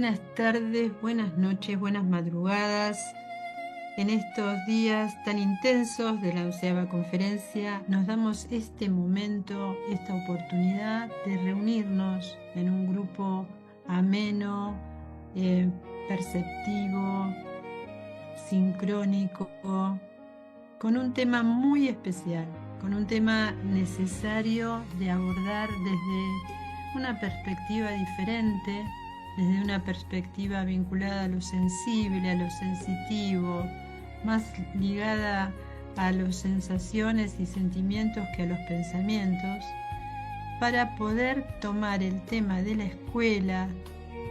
buenas tardes, buenas noches, buenas madrugadas. En estos días tan intensos de la 11ª conferencia, nos damos este momento, esta oportunidad de reunirnos en un grupo ameno, perceptivo, sincrónico, con un tema muy especial, con un tema necesario de abordar desde una perspectiva diferente, desde una perspectiva vinculada a lo sensible, a lo sensitivo, más ligada a las sensaciones y sentimientos que a los pensamientos, para poder tomar el tema de la escuela,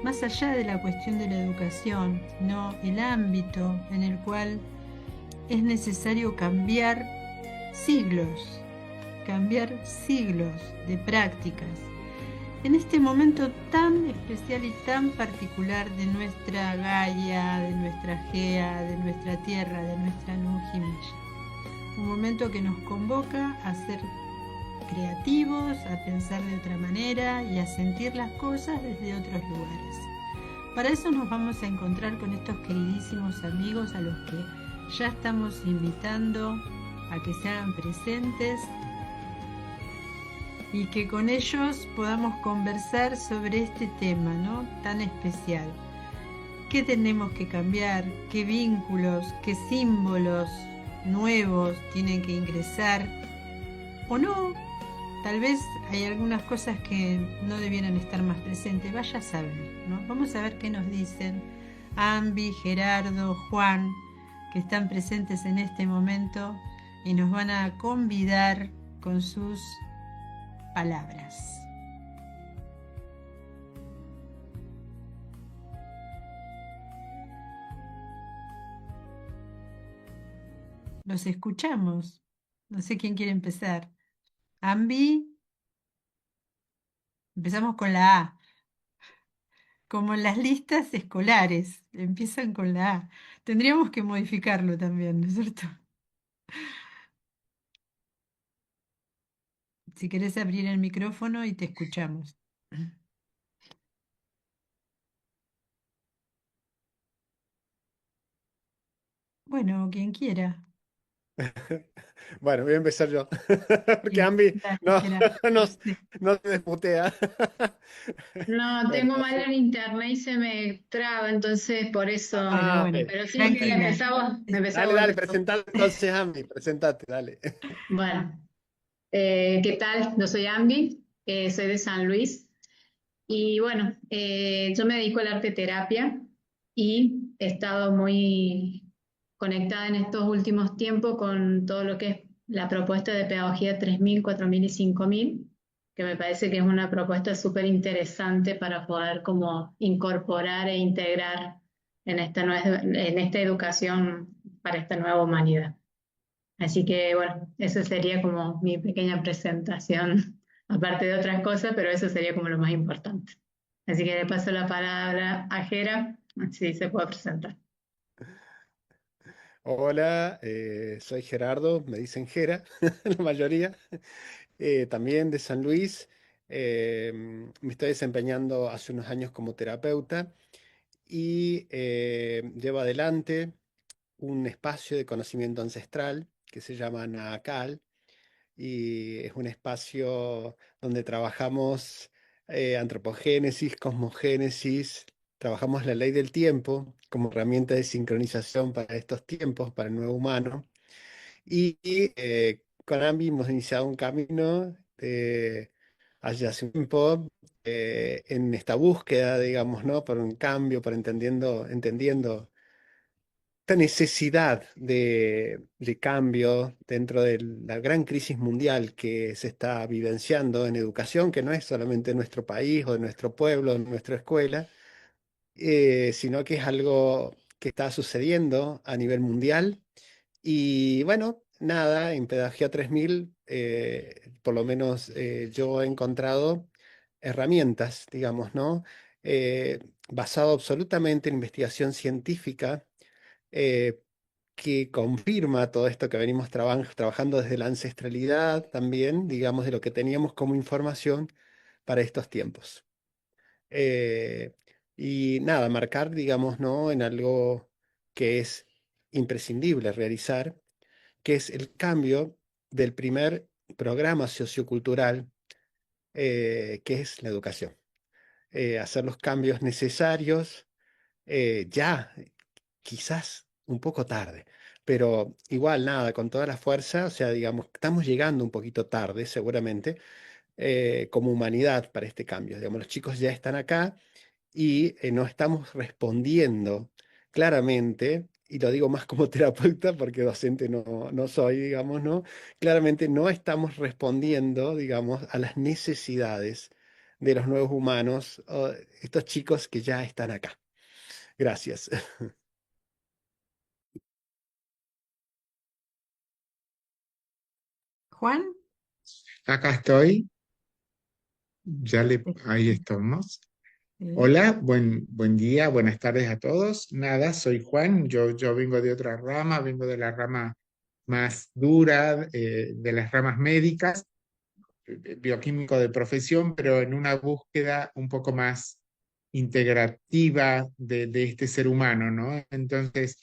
más allá de la cuestión de la educación, sino el ámbito en el cual es necesario cambiar siglos de prácticas. En este momento tan especial y tan particular de nuestra Gaia, de nuestra Gea, de nuestra Tierra, de nuestra Nujimilla. Un momento que nos convoca a ser creativos, a pensar de otra manera y a sentir las cosas desde otros lugares. Para eso nos vamos a encontrar con estos queridísimos amigos a los que ya estamos invitando a que se hagan presentes y que con ellos podamos conversar sobre este tema, ¿no?, tan especial. ¿Qué tenemos que cambiar? ¿Qué vínculos, qué símbolos nuevos tienen que ingresar? ¿O no? Tal vez hay algunas cosas que no debieran estar más presentes, vaya a saber, ¿no? Vamos a ver qué nos dicen Ambi, Gerardo, Juan, que están presentes en este momento y nos van a convidar con sus palabras. Los escuchamos. No sé quién quiere empezar. Ambi, empezamos con la A. Como en las listas escolares, empiezan con la A. Tendríamos que modificarlo también, ¿no es cierto? Si querés abrir el micrófono y te escuchamos. Bueno, quien quiera. Bueno, voy a empezar yo, porque Sí, Ambi dale, no, Gerardo. no, Sí. no se desmutea. No, Bueno, tengo mal el internet y se me traba, entonces por eso. Bueno, ok, Pero sí, ok. tranquila. Dale, empezamos dale, los dos. presentate entonces, Ambi, presentate, dale. Bueno, ¿qué tal? Yo soy Ambi, soy de San Luis y bueno, yo me dedico al arte terapia y he estado muy conectada en estos últimos tiempos con todo lo que es la propuesta de pedagogía 3000, 4000 y 5000, que me parece que es una propuesta súper interesante para poder como incorporar e integrar en esta educación para esta nueva humanidad. Así que bueno, esa sería como mi pequeña presentación, aparte de otras cosas, pero eso sería como lo más importante. Así que le paso la palabra a Jera, así se puede presentar. Hola, soy Gerardo, me dicen Gera, la mayoría, también de San Luis. Me estoy desempeñando hace unos años como terapeuta y llevo adelante un espacio de conocimiento ancestral que se llama Naakal, y es un espacio donde trabajamos antropogénesis, cosmogénesis, trabajamos la ley del tiempo como herramienta de sincronización para estos tiempos, para el nuevo humano. Y con AMBI hemos iniciado un camino hace un tiempo en esta búsqueda, digamos, ¿no? Por un cambio, por entendiendo esta necesidad de cambio dentro de la gran crisis mundial que se está vivenciando en educación, que no es solamente en nuestro país o en nuestro pueblo, en nuestra escuela, sino que es algo que está sucediendo a nivel mundial. Y bueno, nada, en Pedagogía 3000, por lo menos yo he encontrado herramientas, digamos, ¿no? Basado absolutamente en investigación científica, eh, que confirma todo esto que venimos trabajando desde la ancestralidad también, digamos, de lo que teníamos como información para estos tiempos. Eh, Y nada, marcar, digamos, ¿no? En algo que es imprescindible realizar, que es el cambio del primer programa sociocultural, que es la educación. Hacer los cambios necesarios ya, quizás un poco tarde, pero igual nada, con toda la fuerza, o sea, digamos, estamos llegando un poquito tarde, seguramente, como humanidad para este cambio. Digamos, los chicos ya están acá y no estamos respondiendo claramente, y lo digo más como terapeuta porque docente no soy, digamos, ¿no? Claramente no estamos respondiendo, digamos, a las necesidades de los nuevos humanos, estos chicos que ya están acá. Gracias. Juan, Acá estoy, te ahí escucho. estamos. Sí. Hola, buen día, buenas tardes a todos. Nada, soy Juan, yo vengo de otra rama, vengo de la rama más dura, de las ramas médicas, bioquímico de profesión, pero en una búsqueda un poco más integrativa de este ser humano, ¿no? Entonces,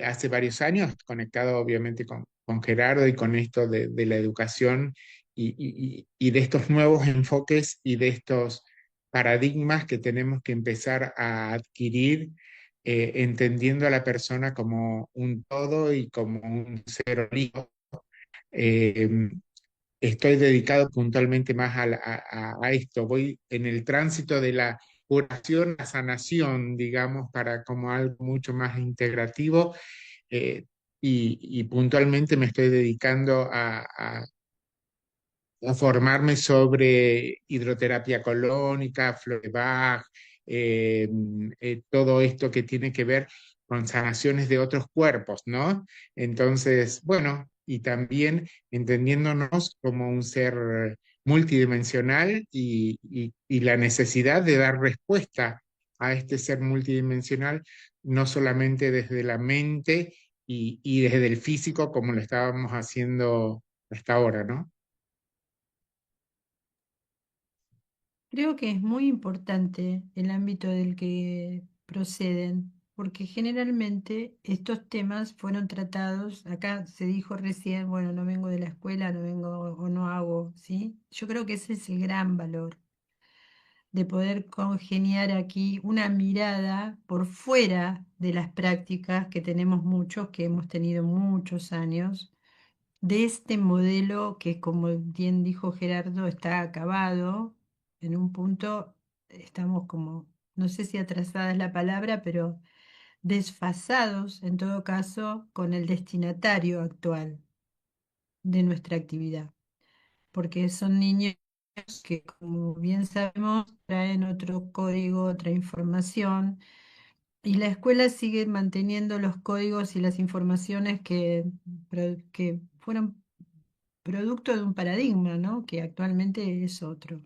hace varios años, conectado obviamente con Gerardo y con esto de la educación y de estos nuevos enfoques y de estos paradigmas que tenemos que empezar a adquirir, entendiendo a la persona como un todo y como un ser holístico. Eh, Estoy dedicado puntualmente más a esto. Voy en el tránsito de la curación a sanación, digamos, para como algo mucho más integrativo, y puntualmente me estoy dedicando a formarme sobre hidroterapia colónica, flor de Bach, todo esto que tiene que ver con sanaciones de otros cuerpos, ¿no? Entonces, bueno, y también entendiéndonos como un ser multidimensional y la necesidad de dar respuesta a este ser multidimensional, no solamente desde la mente y desde el físico como lo estábamos haciendo hasta ahora, ¿no? Creo que es muy importante el ámbito del que proceden, porque generalmente estos temas fueron tratados, acá se dijo recién, bueno, no vengo de la escuela, no vengo o no hago, ¿sí? Yo creo que ese es el gran valor de poder congeniar aquí una mirada por fuera de las prácticas que tenemos muchos, que hemos tenido muchos años, de este modelo que, como bien dijo Gerardo, está acabado. En un punto estamos como, no sé si atrasada es la palabra, pero desfasados en todo caso con el destinatario actual de nuestra actividad, porque son niños que, como bien sabemos, traen otro código, otra información, y la escuela sigue manteniendo los códigos y las informaciones que fueron producto de un paradigma, ¿no? Que actualmente es otro.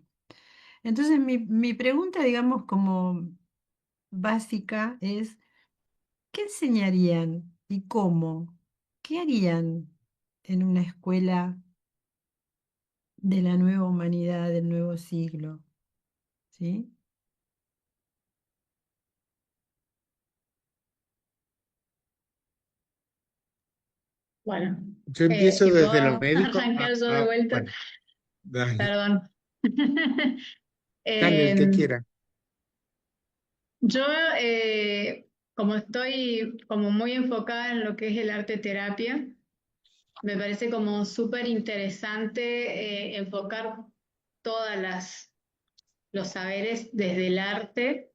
Entonces, mi pregunta, digamos, como básica es, ¿qué enseñarían y cómo? ¿Qué harían en una escuela de la nueva humanidad, del nuevo siglo? ¿Sí? Bueno, Yo empiezo si desde lo puedo médico. arrancar yo de vuelta, Bueno, dale, perdón. dale, el que Em, quiera. yo, como estoy como muy enfocada en lo que es el arte terapia, me parece como súper interesante enfocar todas los saberes desde el arte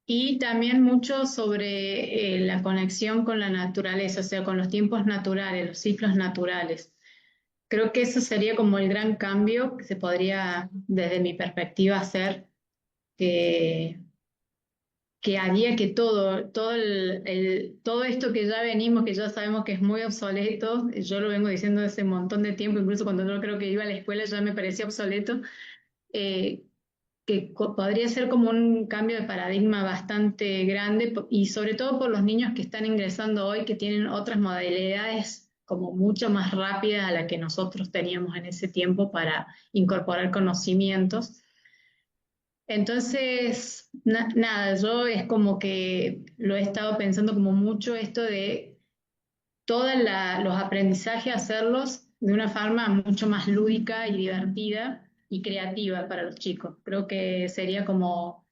y también mucho sobre la conexión con la naturaleza, o sea, con los tiempos naturales, los ciclos naturales. Creo que eso sería como el gran cambio que se podría, desde mi perspectiva, hacer, que, que haría que todo esto que ya venimos, que ya sabemos que es muy obsoleto, yo lo vengo diciendo hace un montón de tiempo, incluso cuando yo creo que iba a la escuela ya me parecía obsoleto, eh, podría ser como un cambio de paradigma bastante grande y sobre todo por los niños que están ingresando hoy, que tienen otras modalidades como mucho más rápidas a la que nosotros teníamos en ese tiempo para incorporar conocimientos. Entonces, nada, yo es como que lo he estado pensando como mucho esto de todos los aprendizajes, hacerlos de una forma mucho más lúdica y divertida y creativa para los chicos. Creo que sería como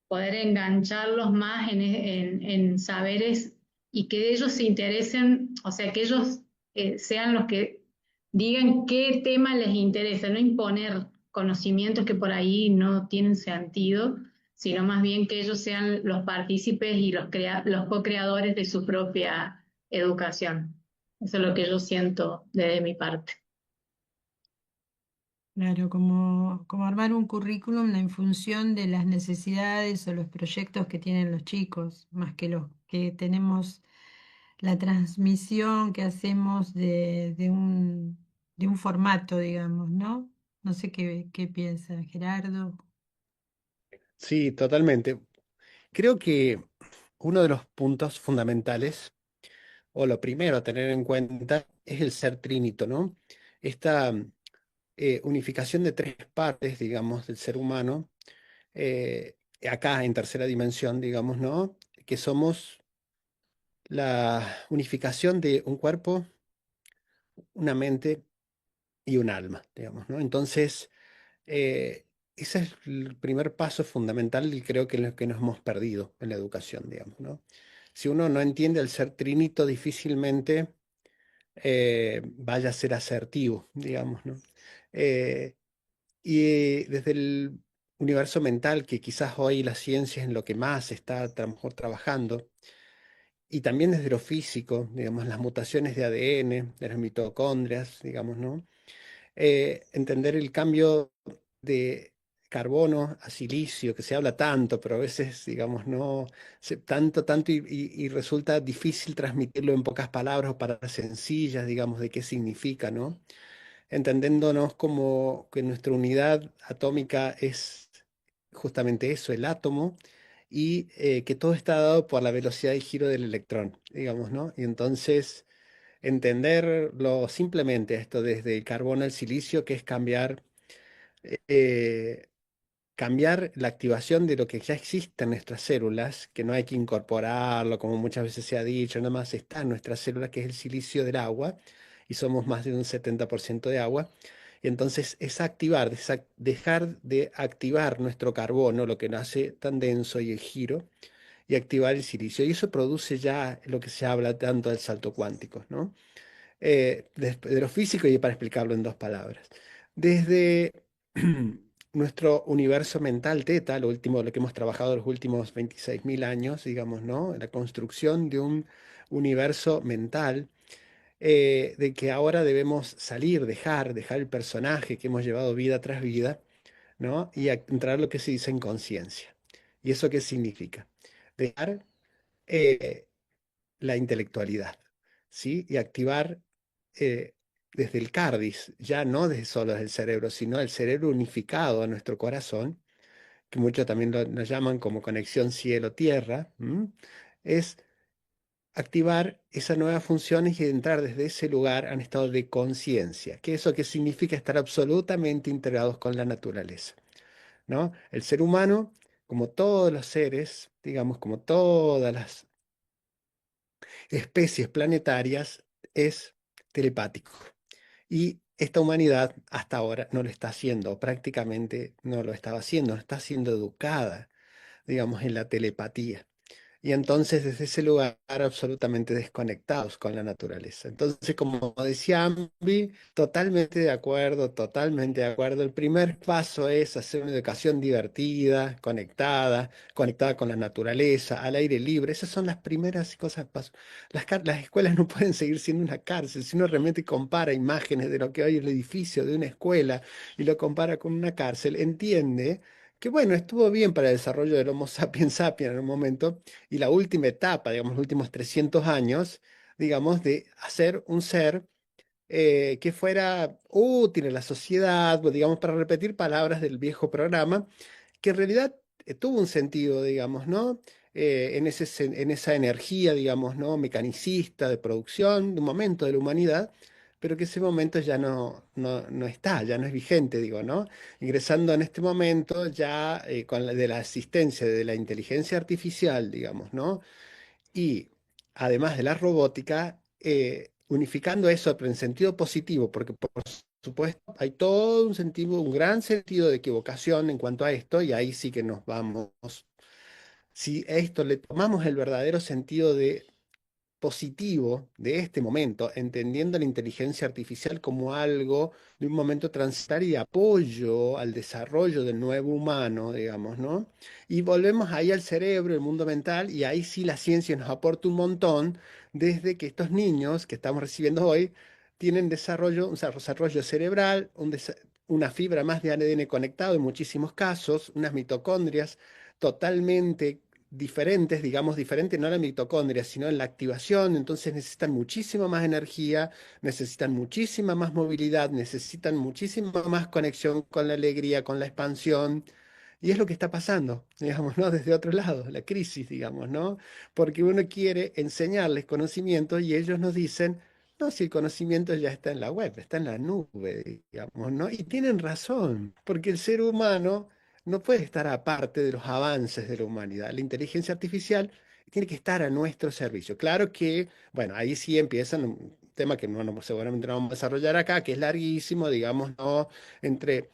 poder engancharlos más en saberes y que ellos se interesen, o sea, que ellos sean los que digan qué tema les interesa, no imponer conocimientos que por ahí no tienen sentido, sino más bien que ellos sean los partícipes y los co-creadores de su propia educación. Eso es lo que yo siento desde mi parte. Claro, como armar un currículum en función de las necesidades o los proyectos que tienen los chicos, más que los que tenemos la transmisión que hacemos de un formato, digamos, ¿no? No sé qué piensa Gerardo. Sí, totalmente. Creo que uno de los puntos fundamentales, o lo primero a tener en cuenta, es el ser trinito, ¿no? Esta unificación de tres partes, digamos, del ser humano, acá en tercera dimensión, digamos, ¿no? Que somos la unificación de un cuerpo, una mente y un alma, digamos, ¿no? Entonces, ese es el primer paso fundamental y creo que es lo que nos hemos perdido en la educación, digamos, ¿no? Si uno no entiende el ser trinito, difícilmente vaya a ser asertivo, digamos, ¿no? Eh, y desde el universo mental, que quizás hoy la ciencia es en lo que más está a lo mejor trabajando, y también desde lo físico, digamos, las mutaciones de ADN, de las mitocondrias, digamos, ¿no? Entender el cambio de carbono a silicio, que se habla tanto, pero a veces, digamos, no, tanto y resulta difícil transmitirlo en pocas palabras o palabras sencillas, digamos, de qué significa, ¿no? Entendiéndonos como que nuestra unidad atómica es justamente eso, el átomo, y que todo está dado por la velocidad de giro del electrón, digamos, ¿no? Y entonces entenderlo simplemente esto desde el carbono al silicio, que es eh, cambiar la activación de lo que ya existe en nuestras células, que no hay que incorporarlo, como muchas veces se ha dicho, nada más está en nuestras células, que es el silicio del agua, y somos más de un 70% de agua. Y entonces es activar, dejar de activar nuestro carbono, lo que nos hace tan denso y el giro, y activar el silicio. Y eso produce ya lo que se habla tanto del salto cuántico, ¿no? De lo físico y para explicarlo en dos palabras. Desde nuestro universo mental teta, lo último, lo que hemos trabajado los últimos 26.000 años, digamos, ¿no? La construcción de un universo mental, de que ahora debemos salir, dejar el personaje que hemos llevado vida tras vida, ¿no? Y entrar a lo que se dice en conciencia. ¿Y eso qué significa? Dejar eh, la intelectualidad, ¿sí? Y activar eh, desde el cardis, ya no desde solo desde el cerebro, sino el cerebro unificado a nuestro corazón, que muchos también lo llaman como conexión cielo-tierra, es activar esas nuevas funciones y entrar desde ese lugar a un estado de conciencia, que eso que significa estar absolutamente integrados con la naturaleza, ¿no? El ser humano, como todos los seres, digamos, como todas las especies planetarias, es telepático. Y esta humanidad hasta ahora no lo está haciendo, prácticamente no lo estaba haciendo, no está siendo educada, digamos, en la telepatía. Y entonces desde ese lugar absolutamente desconectados con la naturaleza. Entonces, como decía Ambi, totalmente de acuerdo, totalmente de acuerdo. El primer paso es hacer una educación divertida, conectada con la naturaleza, al aire libre. Esas son las primeras cosas. Las escuelas no pueden seguir siendo una cárcel. Si uno realmente compara imágenes de lo que hoy es el edificio de una escuela y lo compara con una cárcel, entiende que bueno, estuvo bien para el desarrollo del Homo sapiens sapiens en un momento, y la última etapa, digamos, los últimos 300 años, digamos, de hacer un ser que fuera útil en la sociedad, pues, digamos, para repetir palabras del viejo programa, que en realidad tuvo un sentido, digamos, ¿no? En esa energía, digamos, ¿no? Mecanicista de producción, de un momento de la humanidad, pero que ese momento ya no está, ya no es vigente, digo, ¿no? Ingresando en este momento ya de la asistencia de la inteligencia artificial, digamos, ¿no? Y además de la robótica, unificando eso pero en sentido positivo, porque por supuesto hay todo un sentido, un gran sentido de equivocación en cuanto a esto, y ahí sí que nos vamos. Si a esto le tomamos el verdadero sentido de positivo de este momento, entendiendo la inteligencia artificial como algo de un momento transitario y apoyo al desarrollo del nuevo humano, digamos, ¿no? Y volvemos ahí al cerebro, el mundo mental, y ahí sí la ciencia nos aporta un montón, desde que estos niños que estamos recibiendo hoy tienen desarrollo, un desarrollo cerebral, una fibra más de ADN conectado en muchísimos casos, unas mitocondrias totalmente diferentes, digamos diferentes no en la mitocondria, sino en la activación, entonces necesitan muchísima más energía, necesitan muchísima más movilidad, necesitan muchísima más conexión con la alegría, con la expansión. Y es lo que está pasando, digamos, ¿no? Desde otro lado, la crisis, digamos, ¿no? Porque uno quiere enseñarles conocimiento y ellos nos dicen, no, si el conocimiento ya está en la web, está en la nube, digamos, ¿no? Y tienen razón, porque el ser humano no puede estar aparte de los avances de la humanidad. La inteligencia artificial tiene que estar a nuestro servicio. Claro que, bueno, ahí sí empiezan un tema que seguramente no vamos a desarrollar acá, que es larguísimo, digamos, ¿no? Entre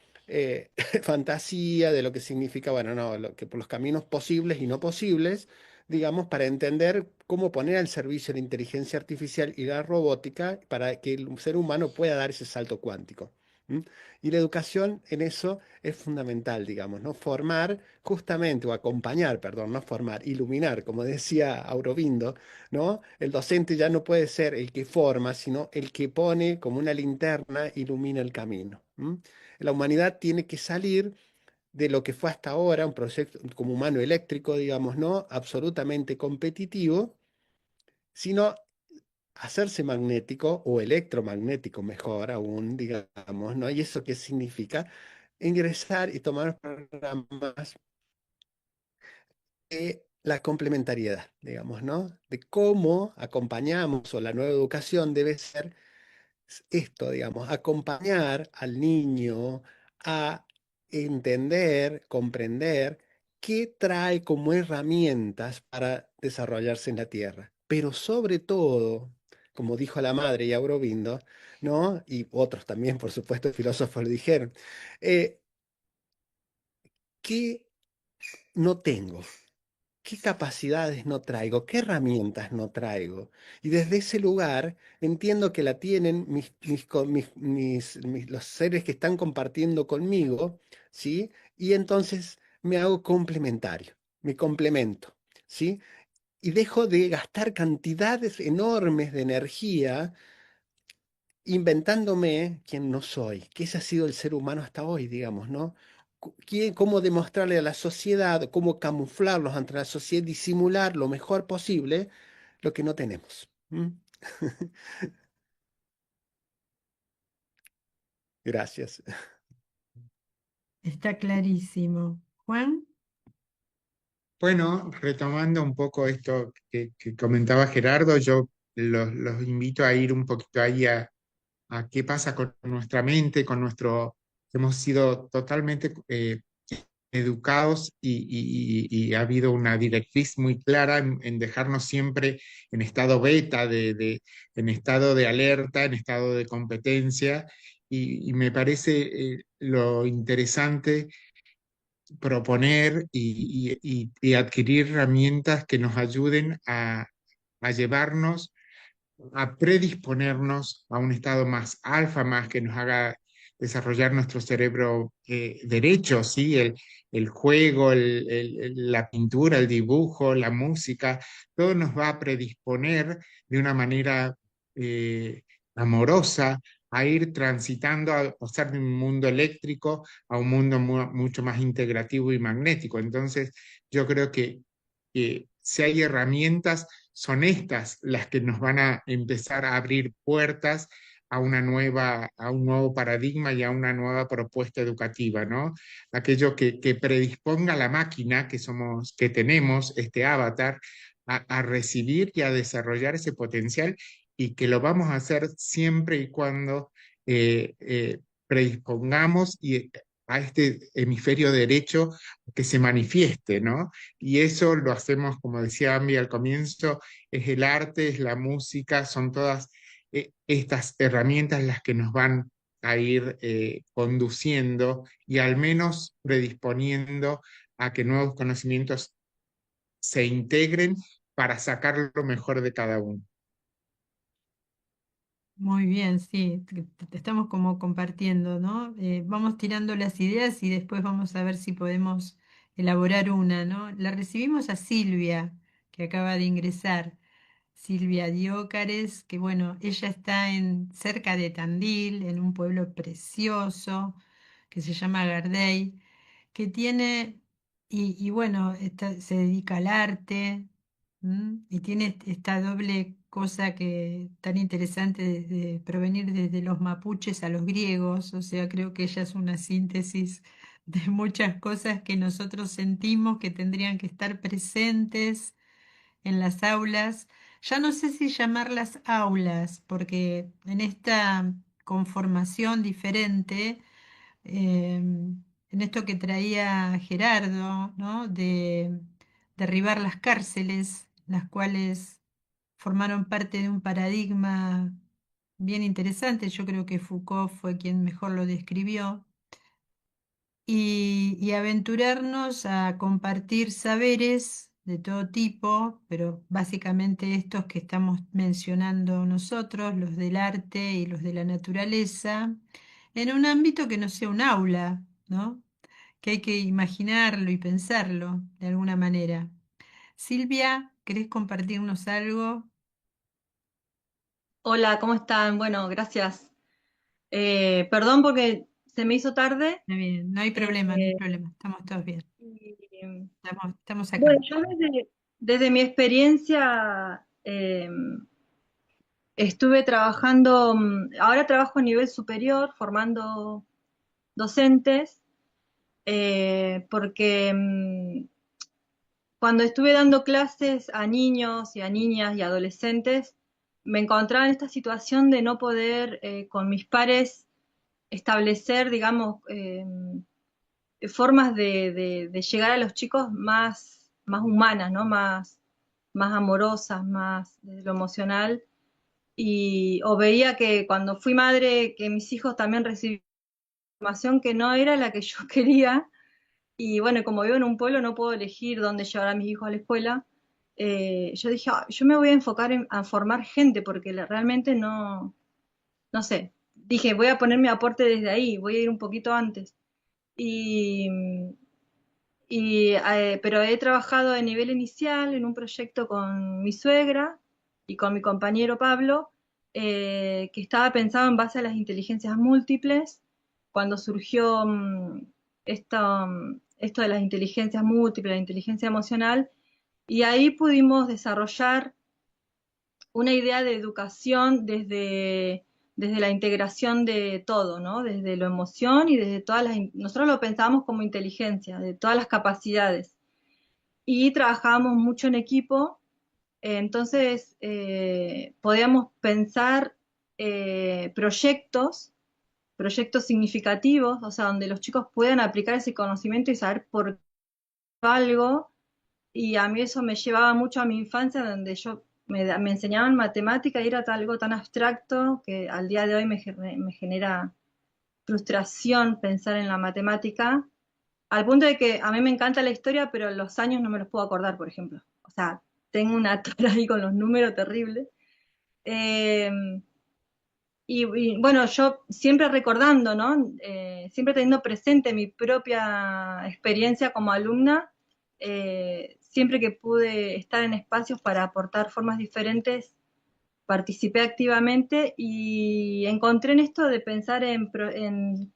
fantasía de lo que significa, bueno, no, que por los caminos posibles y no posibles, digamos, para entender cómo poner al servicio la inteligencia artificial y la robótica para que el ser humano pueda dar ese salto cuántico. ¿M? Y la educación en eso es fundamental, digamos, ¿no? Formar justamente, o acompañar, perdón, no formar, iluminar, como decía Aurobindo, ¿no? El docente ya no puede ser el que forma, sino el que pone como una linterna, ilumina el camino. ¿M? La humanidad tiene que salir de lo que fue hasta ahora un proyecto como humano eléctrico, digamos, ¿no? Absolutamente competitivo, sino hacerse magnético o electromagnético, mejor aún, digamos, ¿no? ¿Y eso qué significa? Ingresar y tomar programas de la complementariedad, digamos, ¿no? De cómo acompañamos o la nueva educación debe ser esto, digamos, acompañar al niño a entender, comprender qué trae como herramientas para desarrollarse en la tierra. Pero sobre todo, como dijo la madre y Aurobindo, ¿no? Y otros también, por supuesto, filósofos lo dijeron, eh, ¿qué no tengo? ¿Qué capacidades no traigo? ¿Qué herramientas no traigo? Y desde ese lugar entiendo que la tienen los seres que están compartiendo conmigo, ¿sí? Y entonces me hago complementario, me complemento, ¿sí? Y dejo de gastar cantidades enormes de energía inventándome quién no soy, que ese ha sido el ser humano hasta hoy, digamos, ¿no? Cómo demostrarle a la sociedad, cómo camuflarlos ante la sociedad, disimular lo mejor posible lo que no tenemos. ¿M? Gracias. Está clarísimo. Juan, Bueno, retomando un poco esto que comentaba Gerardo, yo los invito a ir un poquito ahí a qué pasa con nuestra mente, con nuestro, hemos sido totalmente educados y ha habido una directriz muy clara en dejarnos siempre en estado beta, en estado de alerta, en estado de competencia, y me parece lo interesante proponer y adquirir herramientas que nos ayuden a llevarnos, a predisponernos a un estado más alfa, más que nos haga desarrollar nuestro cerebro derecho, ¿sí? El juego, la pintura, el dibujo, la música, todo nos va a predisponer de una manera amorosa a ir transitando, a pasar de un mundo eléctrico a un mundo mucho más integrativo y magnético. Entonces, yo creo que si hay herramientas, son estas las que nos van a empezar a abrir puertas a a un nuevo paradigma y a una nueva propuesta educativa, ¿no? Aquello que predisponga a la máquina que tenemos, este avatar, a recibir y a desarrollar ese potencial y que lo vamos a hacer siempre y cuando predispongamos a este hemisferio derecho que se manifieste, ¿no? Y eso lo hacemos, como decía Ambi al comienzo, es el arte, es la música, son todas estas herramientas las que nos van a ir conduciendo y al menos predisponiendo a que nuevos conocimientos se integren para sacar lo mejor de cada uno. Muy bien, sí, estamos como compartiendo, ¿no? Vamos tirando las ideas y después vamos a ver si podemos elaborar una, ¿no? La recibimos a Silvia, que acaba de ingresar. Silvia Diócares, que bueno, ella está cerca de Tandil, en un pueblo precioso que se llama Gardey, que tiene, y bueno, se dedica al arte, y tiene esta doble cosa que tan interesante de provenir desde los mapuches a los griegos, o sea, creo que ella es una síntesis de muchas cosas que nosotros sentimos que tendrían que estar presentes en las aulas. Ya no sé si llamarlas aulas, porque en esta conformación diferente, en esto que traía Gerardo, ¿no? De derribar las cárceles, las cuales formaron parte de un paradigma bien interesante. Yo creo que Foucault fue quien mejor lo describió y aventurarnos a compartir saberes de todo tipo, pero básicamente estos que estamos mencionando nosotros, los del arte y los de la naturaleza, en un ámbito que no sea un aula, ¿no? Que hay que imaginarlo y pensarlo de alguna manera. Silvia, ¿querés compartirnos algo? Hola, ¿cómo están? Bueno, gracias. Perdón porque se me hizo tarde. Está bien, no hay eh, problema, no hay problema, estamos todos bien, y, estamos bueno, acá. yo desde mi experiencia estuve trabajando, ahora trabajo a nivel superior formando docentes, porque cuando estuve dando clases a niños y a niñas y adolescentes, me encontraba en esta situación de no poder con mis pares establecer, digamos, formas de llegar a los chicos más humanas, ¿no? Más amorosas, más desde lo emocional. O veía que cuando fui madre, que mis hijos también recibían información que no era la que yo quería. Y bueno, como vivo en un pueblo, no puedo elegir dónde llevar a mis hijos a la escuela. Yo dije, yo me voy a enfocar a formar gente, porque realmente no sé. Dije, voy a poner mi aporte desde ahí, voy a ir un poquito antes. Y, pero he trabajado a nivel inicial en un proyecto con mi suegra y con mi compañero Pablo, que estaba pensado en base a las inteligencias múltiples. Cuando surgió esto de las inteligencias múltiples, la inteligencia emocional, y ahí pudimos desarrollar una idea de educación desde la integración de todo, ¿no? Desde la emoción y desde nosotros lo pensábamos como inteligencia, de todas las capacidades. Y trabajábamos mucho en equipo, entonces podíamos pensar proyectos significativos, o sea, donde los chicos puedan aplicar ese conocimiento y saber por qué algo. Y a mí eso me llevaba mucho a mi infancia, donde me enseñaban matemática y era algo tan abstracto que al día de hoy me genera frustración pensar en la matemática, al punto de que a mí me encanta la historia, pero los años no me los puedo acordar, por ejemplo. O sea, tengo una tora ahí con los números terribles. Eh, bueno, yo siempre recordando, ¿no? Siempre teniendo presente mi propia experiencia como alumna, siempre que pude estar en espacios para aportar formas diferentes, participé activamente y encontré en esto de pensar en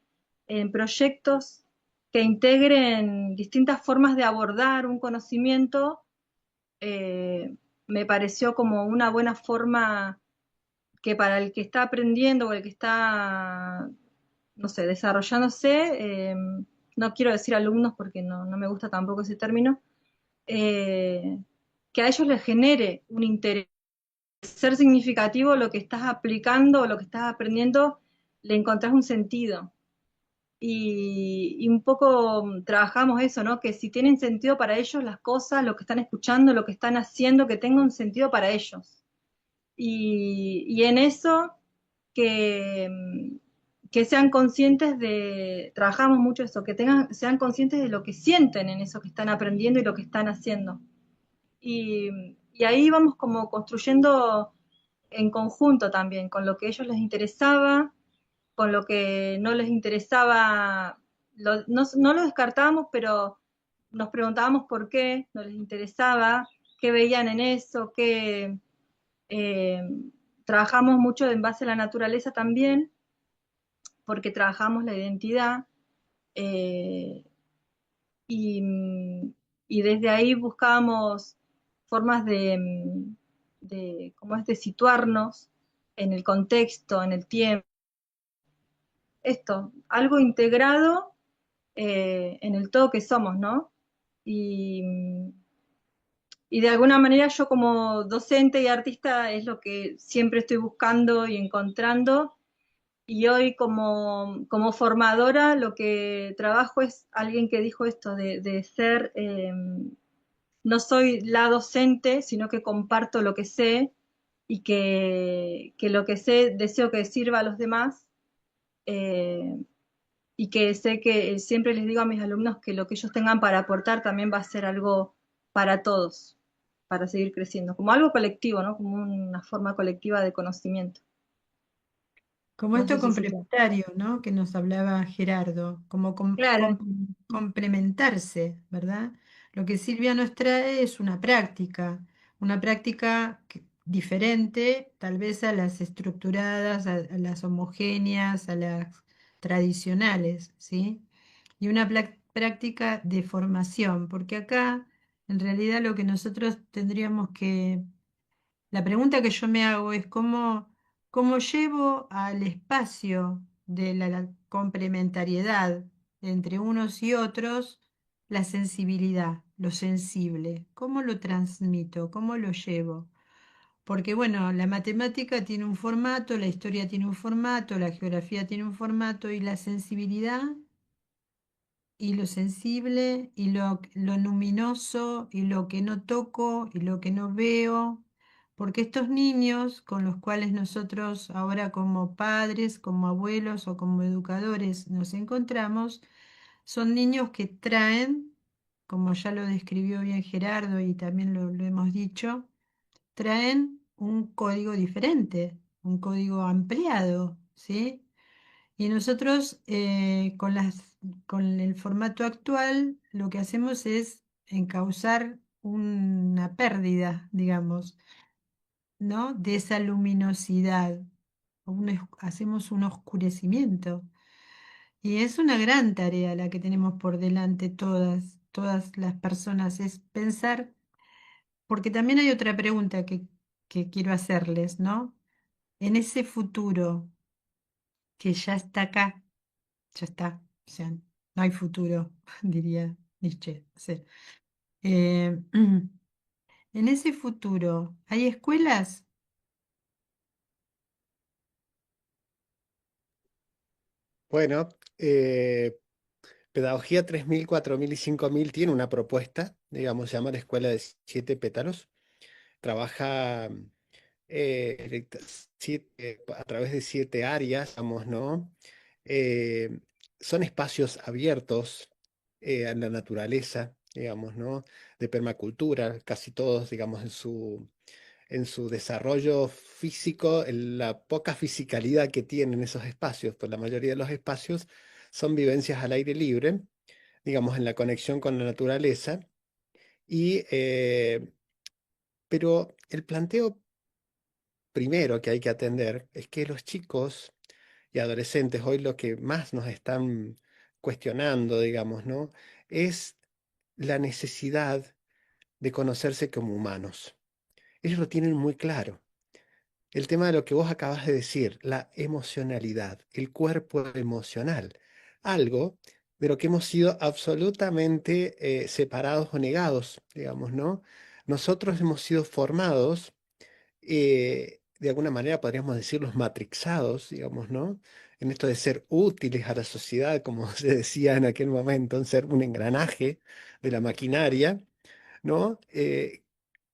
proyectos que integren distintas formas de abordar un conocimiento. Me pareció como una buena forma que para el que está aprendiendo o el que está, no sé, desarrollándose, no quiero decir alumnos porque no me gusta tampoco ese término, eh, que a ellos les genere un interés ser significativo lo que estás aplicando o lo que estás aprendiendo, le encontrás un sentido. Y un poco trabajamos eso, ¿no? Que si tienen sentido para ellos las cosas, lo que están escuchando, lo que están haciendo, que tenga un sentido para ellos. Y en eso que sean conscientes trabajamos mucho eso, que sean conscientes de lo que sienten en eso que están aprendiendo y lo que están haciendo. Y ahí vamos como construyendo en conjunto también, con lo que a ellos les interesaba, con lo que no les interesaba, no lo descartábamos, pero nos preguntábamos por qué no les interesaba, qué veían en eso, eh, trabajamos mucho en base a la naturaleza también, porque trabajamos la identidad, eh, y, y desde ahí buscábamos formas ¿cómo es?, de situarnos en el contexto, en el tiempo. Esto, algo integrado en el todo que somos, ¿no? Y, y de alguna manera yo como docente y artista es lo que siempre estoy buscando y encontrando. Y hoy como formadora lo que trabajo es alguien que dijo esto de ser, no soy la docente, sino que comparto lo que sé y que lo que sé deseo que sirva a los demás. eh, y que sé que siempre les digo a mis alumnos que lo que ellos tengan para aportar también va a ser algo para todos, para seguir creciendo, como algo colectivo, ¿no? Como una forma colectiva de conocimiento. Como No sé esto si se entiende. complementario, ¿no? Que nos hablaba Gerardo, como Claro, complementarse, ¿verdad? Lo que Silvia nos trae es una práctica diferente, tal vez a las estructuradas, a las homogéneas, a las tradicionales, ¿sí? Y una práctica de formación, porque acá, en realidad, lo que nosotros tendríamos que la pregunta que yo me hago es cómo llevo al espacio de la complementariedad entre unos y otros la sensibilidad, lo sensible, cómo lo transmito, cómo lo llevo. Porque bueno, la matemática tiene un formato, la historia tiene un formato, la geografía tiene un formato y la sensibilidad y lo sensible y lo luminoso y lo que no toco y lo que no veo, porque estos niños con los cuales nosotros ahora como padres, como abuelos o como educadores nos encontramos, son niños que traen, como ya lo describió bien Gerardo y también lo hemos dicho, traen un código diferente, un código ampliado, ¿sí? Y nosotros con el formato actual lo que hacemos es encauzar una pérdida, digamos, ¿no? De esa luminosidad. Hacemos un oscurecimiento. Y es una gran tarea la que tenemos por delante todas las personas, es pensar, porque también hay otra pregunta que quiero hacerles, ¿no? En ese futuro que ya está acá, ya está, o sea, no hay futuro, diría Nietzsche. O sea, en ese futuro, ¿hay escuelas? Bueno, Pedagogía 3000, 4000 y 5000 tiene una propuesta, digamos, se llama la Escuela de 7 pétalos. Trabaja a través de 7 áreas, digamos, ¿no? Eh, Son espacios abiertos a la naturaleza, digamos, ¿no? De permacultura, casi todos, digamos, en su desarrollo físico, en la poca fisicalidad que tienen esos espacios, pues la mayoría de los espacios son vivencias al aire libre, digamos, en la conexión con la naturaleza, y, pero el planteo primero que hay que atender es que los chicos y adolescentes hoy lo que más nos están cuestionando, digamos, ¿no? Es la necesidad de conocerse como humanos. Ellos lo tienen muy claro. El tema de lo que vos acabas de decir, la emocionalidad, el cuerpo emocional, algo de lo que hemos sido absolutamente separados o negados, digamos, ¿no? Nosotros hemos sido formados de alguna manera podríamos decir los matrixados, digamos, ¿no? En esto de ser útiles a la sociedad, como se decía en aquel momento, en ser un engranaje de la maquinaria, ¿no?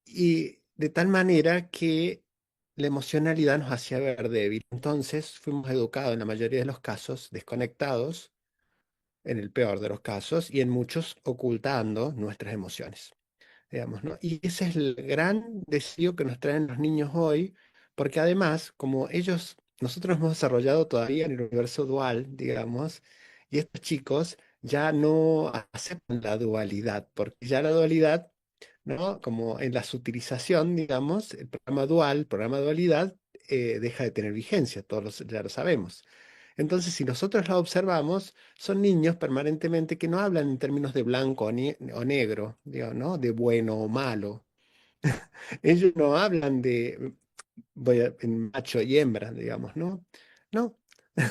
Y de tal manera que la emocionalidad nos hacía ver débil. Entonces fuimos educados en la mayoría de los casos desconectados, en el peor de los casos, y en muchos ocultando nuestras emociones, digamos, ¿no? Y ese es el gran desafío que nos traen los niños hoy, porque además, como nosotros hemos desarrollado todavía en el universo dual, digamos, y estos chicos ya no aceptan la dualidad, porque ya la dualidad, ¿no? Como en la sutilización, digamos, el programa dual, el programa dualidad, deja de tener vigencia, ya lo sabemos. Entonces, si nosotros la observamos, son niños permanentemente que no hablan en términos de blanco o negro, digamos, ¿no? De bueno o malo. Ellos no hablan de en macho y hembra, digamos, ¿no? No,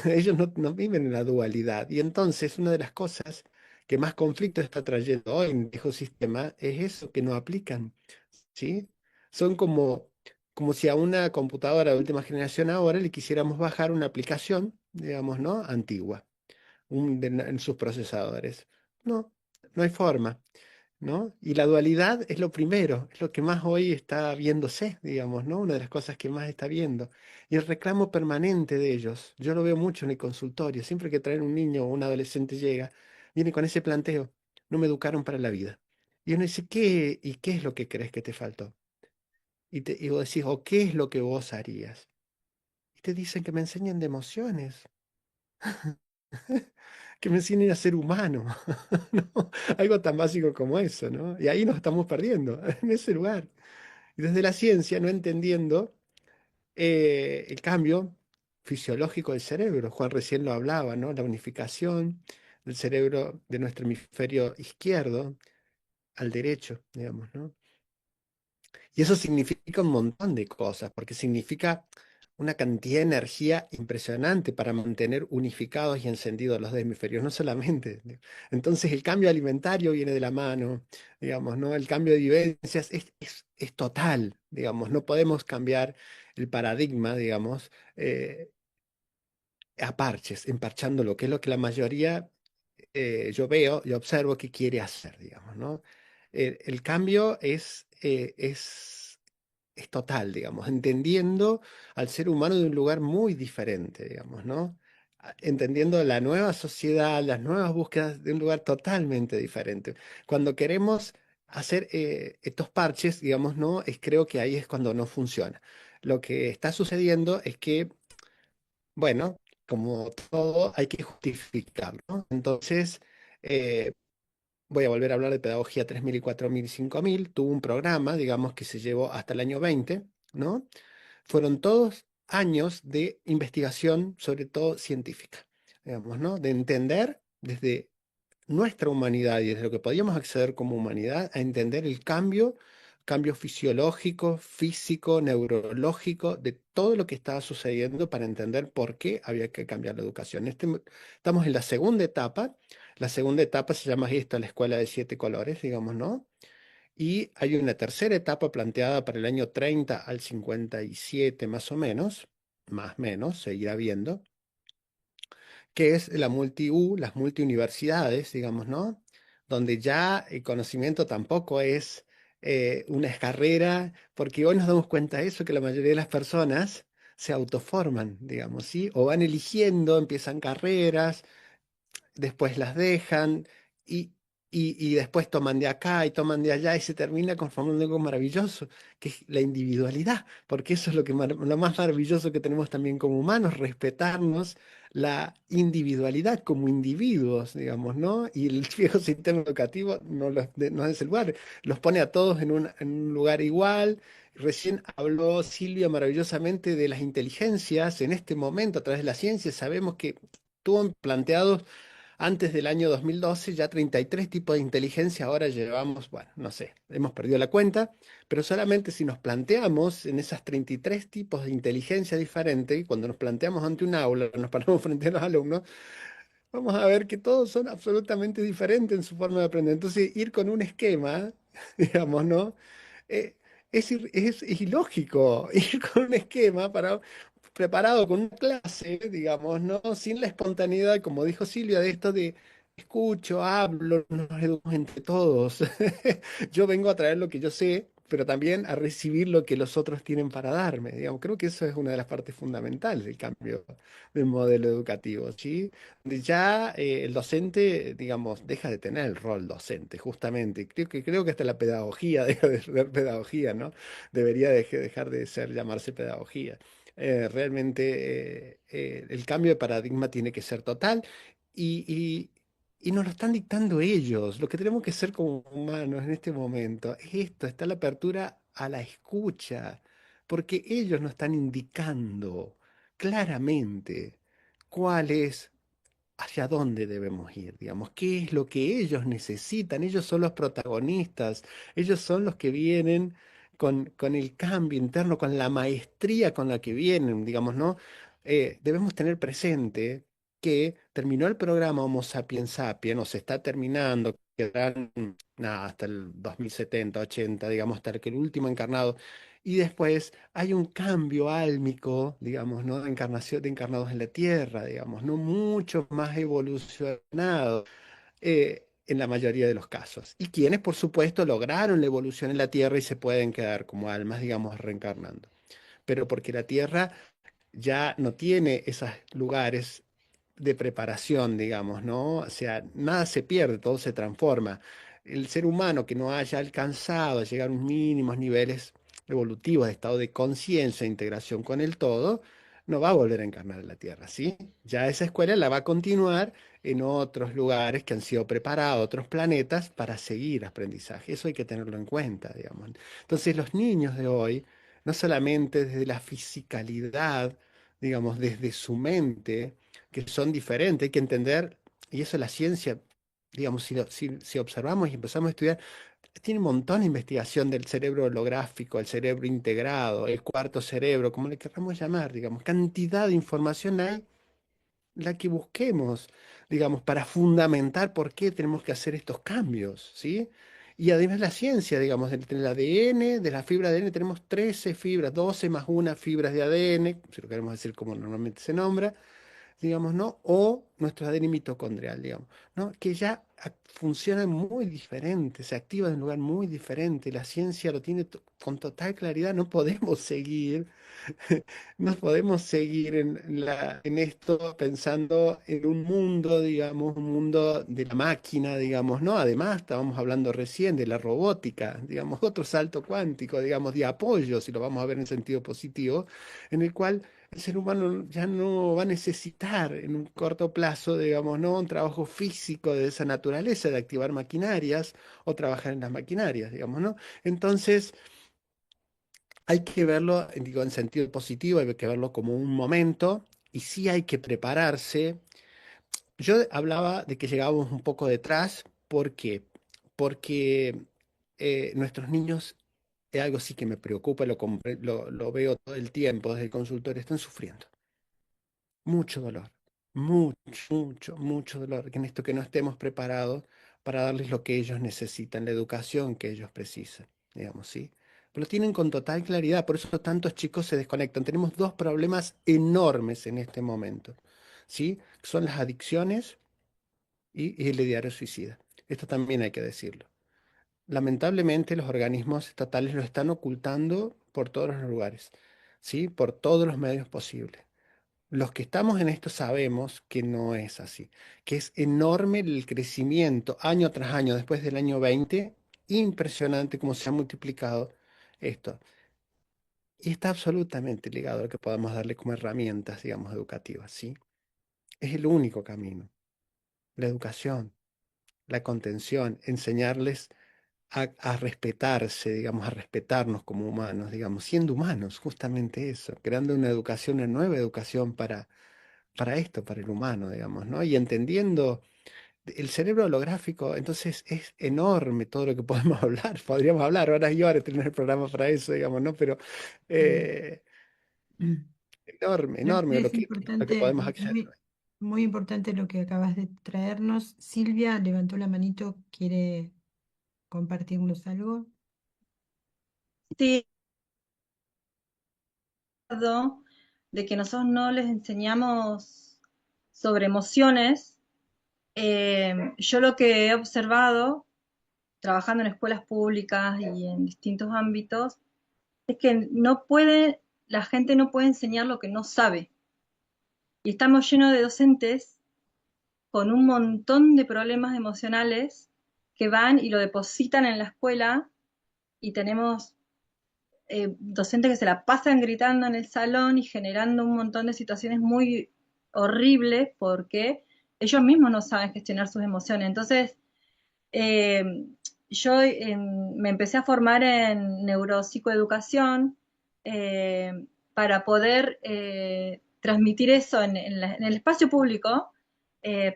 ellos no viven en la dualidad. Y entonces, una de las cosas que más conflicto está trayendo hoy en el viejo sistema es eso, que no aplican, ¿sí? Son como si a una computadora de última generación ahora le quisiéramos bajar una aplicación, digamos, ¿no? Antigua en sus procesadores. No, no hay forma, ¿no? Y la dualidad es lo primero, es lo que más hoy está viéndose, digamos, ¿no? Una de las cosas que más está viendo. Y el reclamo permanente de ellos, yo lo veo mucho en el consultorio, siempre que traen un niño o un adolescente llega, viene con ese planteo, no me educaron para la vida. Y uno dice, ¿y qué es lo que crees que te faltó? Y vos decís, ¿o qué es lo que vos harías? Y te dicen que me enseñen de emociones. Que me enseñen a ser humano, ¿no? Algo tan básico como eso, ¿no? Y ahí nos estamos perdiendo, en ese lugar. Y desde la ciencia, no entendiendo el cambio fisiológico del cerebro. Juan recién lo hablaba, ¿no? La unificación del cerebro de nuestro hemisferio izquierdo al derecho, digamos, ¿no? Y eso significa un montón de cosas, porque significa una cantidad de energía impresionante para mantener unificados y encendidos los dos hemisferios, no solamente. Entonces el cambio alimentario viene de la mano, digamos, ¿no? El cambio de vivencias es total, digamos, no podemos cambiar el paradigma, digamos, a parches, emparchando lo que es lo que la mayoría yo veo y observo que quiere hacer, digamos, ¿no? El cambio es total, digamos, entendiendo al ser humano de un lugar muy diferente, digamos, ¿no? Entendiendo la nueva sociedad, las nuevas búsquedas de un lugar totalmente diferente. Cuando queremos hacer estos parches, digamos, ¿no? Creo que ahí es cuando no funciona. Lo que está sucediendo es que, bueno, como todo, hay que justificarlo, ¿no? Entonces, eh, voy a volver a hablar de pedagogía 3000 y 4000 y 5000. Tuvo un programa, digamos, que se llevó hasta el año 20, ¿no? Fueron todos años de investigación, sobre todo científica, digamos, ¿no? De entender desde nuestra humanidad y desde lo que podíamos acceder como humanidad a entender el cambio fisiológico, físico, neurológico, de todo lo que estaba sucediendo para entender por qué había que cambiar la educación. Estamos en la segunda etapa. La segunda etapa se llama esto, la escuela de 7 colores, digamos, ¿no? Y hay una tercera etapa planteada para el año 30 al 57 más o menos, seguirá viendo, que es la las multiuniversidades, digamos, ¿no? Donde ya el conocimiento tampoco es una carrera, porque hoy nos damos cuenta de eso, que la mayoría de las personas se autoforman, digamos, ¿sí? O van eligiendo, empiezan carreras, después las dejan y, y después toman de acá y toman de allá y se termina conformando algo maravilloso, que es la individualidad, porque eso es lo más maravilloso que tenemos también como humanos, respetarnos la individualidad como individuos, digamos, ¿no? Y el viejo sistema educativo no es el lugar, los pone a todos en un lugar igual. Recién habló Silvia maravillosamente de las inteligencias. En este momento, a través de la ciencia, sabemos que tuvo planteados antes del año 2012 ya 33 tipos de inteligencia, ahora llevamos, bueno, no sé, hemos perdido la cuenta, pero solamente si nos planteamos en esas 33 tipos de inteligencia diferentes, y cuando nos planteamos ante un aula, nos paramos frente a los alumnos, vamos a ver que todos son absolutamente diferentes en su forma de aprender. Entonces, ir con un esquema, digamos, ¿no? Eh, es ilógico ir con un esquema preparado con una clase, digamos, ¿no? Sin la espontaneidad, como dijo Silvia, de esto de escucho, hablo, nos educamos entre todos. Yo vengo a traer lo que yo sé, pero también a recibir lo que los otros tienen para darme, digamos. Creo que eso es una de las partes fundamentales del cambio del modelo educativo, ¿sí? De ya el docente, digamos, deja de tener el rol docente, justamente. Creo que hasta la pedagogía deja de ser pedagogía, ¿no? Debería dejar de ser llamarse pedagogía. Realmente el cambio de paradigma tiene que ser total y, y- y nos lo están dictando ellos. Lo que tenemos que ser como humanos en este momento es esto, está la apertura a la escucha, porque ellos nos están indicando claramente cuál es hacia dónde debemos ir, digamos, qué es lo que ellos necesitan. Ellos son los protagonistas, ellos son los que vienen con el cambio interno, con la maestría con la que vienen, digamos, ¿no? Debemos tener presente que terminó el programa Homo Sapiens Sapiens, o se está terminando, quedarán nada, hasta el 2070, 80, digamos, hasta que el último encarnado. Y después hay un cambio álmico, digamos, ¿no? De encarnación, de encarnados en la Tierra, digamos, ¿no? Mucho más evolucionado en la mayoría de los casos. Y quienes, por supuesto, lograron la evolución en la Tierra y se pueden quedar como almas, digamos, reencarnando. Pero porque la Tierra ya no tiene esos lugares de preparación, digamos, ¿no? O sea, nada se pierde, todo se transforma. El ser humano que no haya alcanzado a llegar a unos mínimos niveles evolutivos de estado de conciencia e integración con el todo, no va a volver a encarnar en la Tierra, ¿sí? Ya esa escuela la va a continuar en otros lugares que han sido preparados, otros planetas, para seguir aprendizaje. Eso hay que tenerlo en cuenta, digamos. Entonces, los niños de hoy, no solamente desde la fisicalidad, digamos, desde su mente, que son diferentes, hay que entender, y eso la ciencia, digamos, si observamos y empezamos a estudiar, tiene un montón de investigación del cerebro holográfico, el cerebro integrado, el cuarto cerebro, como le queramos llamar, digamos, cantidad de información hay, la que busquemos, digamos, para fundamentar por qué tenemos que hacer estos cambios, ¿sí? Y además la ciencia, digamos, del ADN, de la fibra de ADN, tenemos 13 fibras, 12 más una fibras de ADN, si lo queremos decir como normalmente se nombra, digamos, ¿no? O nuestro ADN mitocondrial, digamos, ¿no? Que ya funcionan muy diferente, se activa en un lugar muy diferente. La ciencia lo tiene con total claridad. No podemos seguir, no podemos seguir en esto pensando en un mundo, digamos, un mundo de la máquina, digamos, ¿no? Además, estábamos hablando recién de la robótica, digamos, otro salto cuántico, digamos, de apoyo, si lo vamos a ver en sentido positivo, en el cual el ser humano ya no va a necesitar en un corto plazo, digamos, ¿no? Un trabajo físico de esa naturaleza, de activar maquinarias o trabajar en las maquinarias, digamos, ¿no? Entonces, hay que verlo, digo, en sentido positivo, hay que verlo como un momento y sí hay que prepararse. Yo hablaba de que llegábamos un poco detrás, ¿por qué? Porque nuestros niños, es algo sí que me preocupa, lo veo todo el tiempo desde el consultorio, están sufriendo. Mucho dolor, mucho dolor, que en esto que no estemos preparados para darles lo que ellos necesitan, la educación que ellos precisan, digamos, ¿sí? Pero lo tienen con total claridad, por eso tantos chicos se desconectan. Tenemos dos problemas enormes en este momento, ¿sí? Son las adicciones y el diario suicida. Esto también hay que decirlo. Lamentablemente los organismos estatales lo están ocultando por todos los lugares, ¿sí? Por todos los medios posibles. Los que estamos en esto sabemos que no es así, que es enorme el crecimiento año tras año, después del año 20, impresionante cómo se ha multiplicado esto. Y está absolutamente ligado a lo que podamos darle como herramientas, digamos, educativas, ¿sí? Es el único camino, la educación, la contención, enseñarles a respetarse, digamos, a respetarnos como humanos, digamos, siendo humanos, justamente eso, creando una educación, una nueva educación para esto, para el humano, digamos, ¿no? Y entendiendo el cerebro holográfico, entonces es enorme todo lo que podemos hablar, podríamos hablar horas y horas, tener el programa para eso, digamos, ¿no? Pero Mm. eh, enorme, Me enorme parece lo que importante, podemos acceder. muy importante lo que acabas de traernos. Silvia levantó la manito, ¿quiere compartirnos algo? Sí, de que nosotros no les enseñamos sobre emociones. Yo lo que he observado, trabajando en escuelas públicas y en distintos ámbitos, es que la gente no puede enseñar lo que no sabe. Y estamos llenos de docentes con un montón de problemas emocionales que van y lo depositan en la escuela, y tenemos docentes que se la pasan gritando en el salón y generando un montón de situaciones muy horribles porque ellos mismos no saben gestionar sus emociones. Entonces, eh, yo me empecé a formar en neuropsicoeducación, para poder transmitir eso en el espacio público,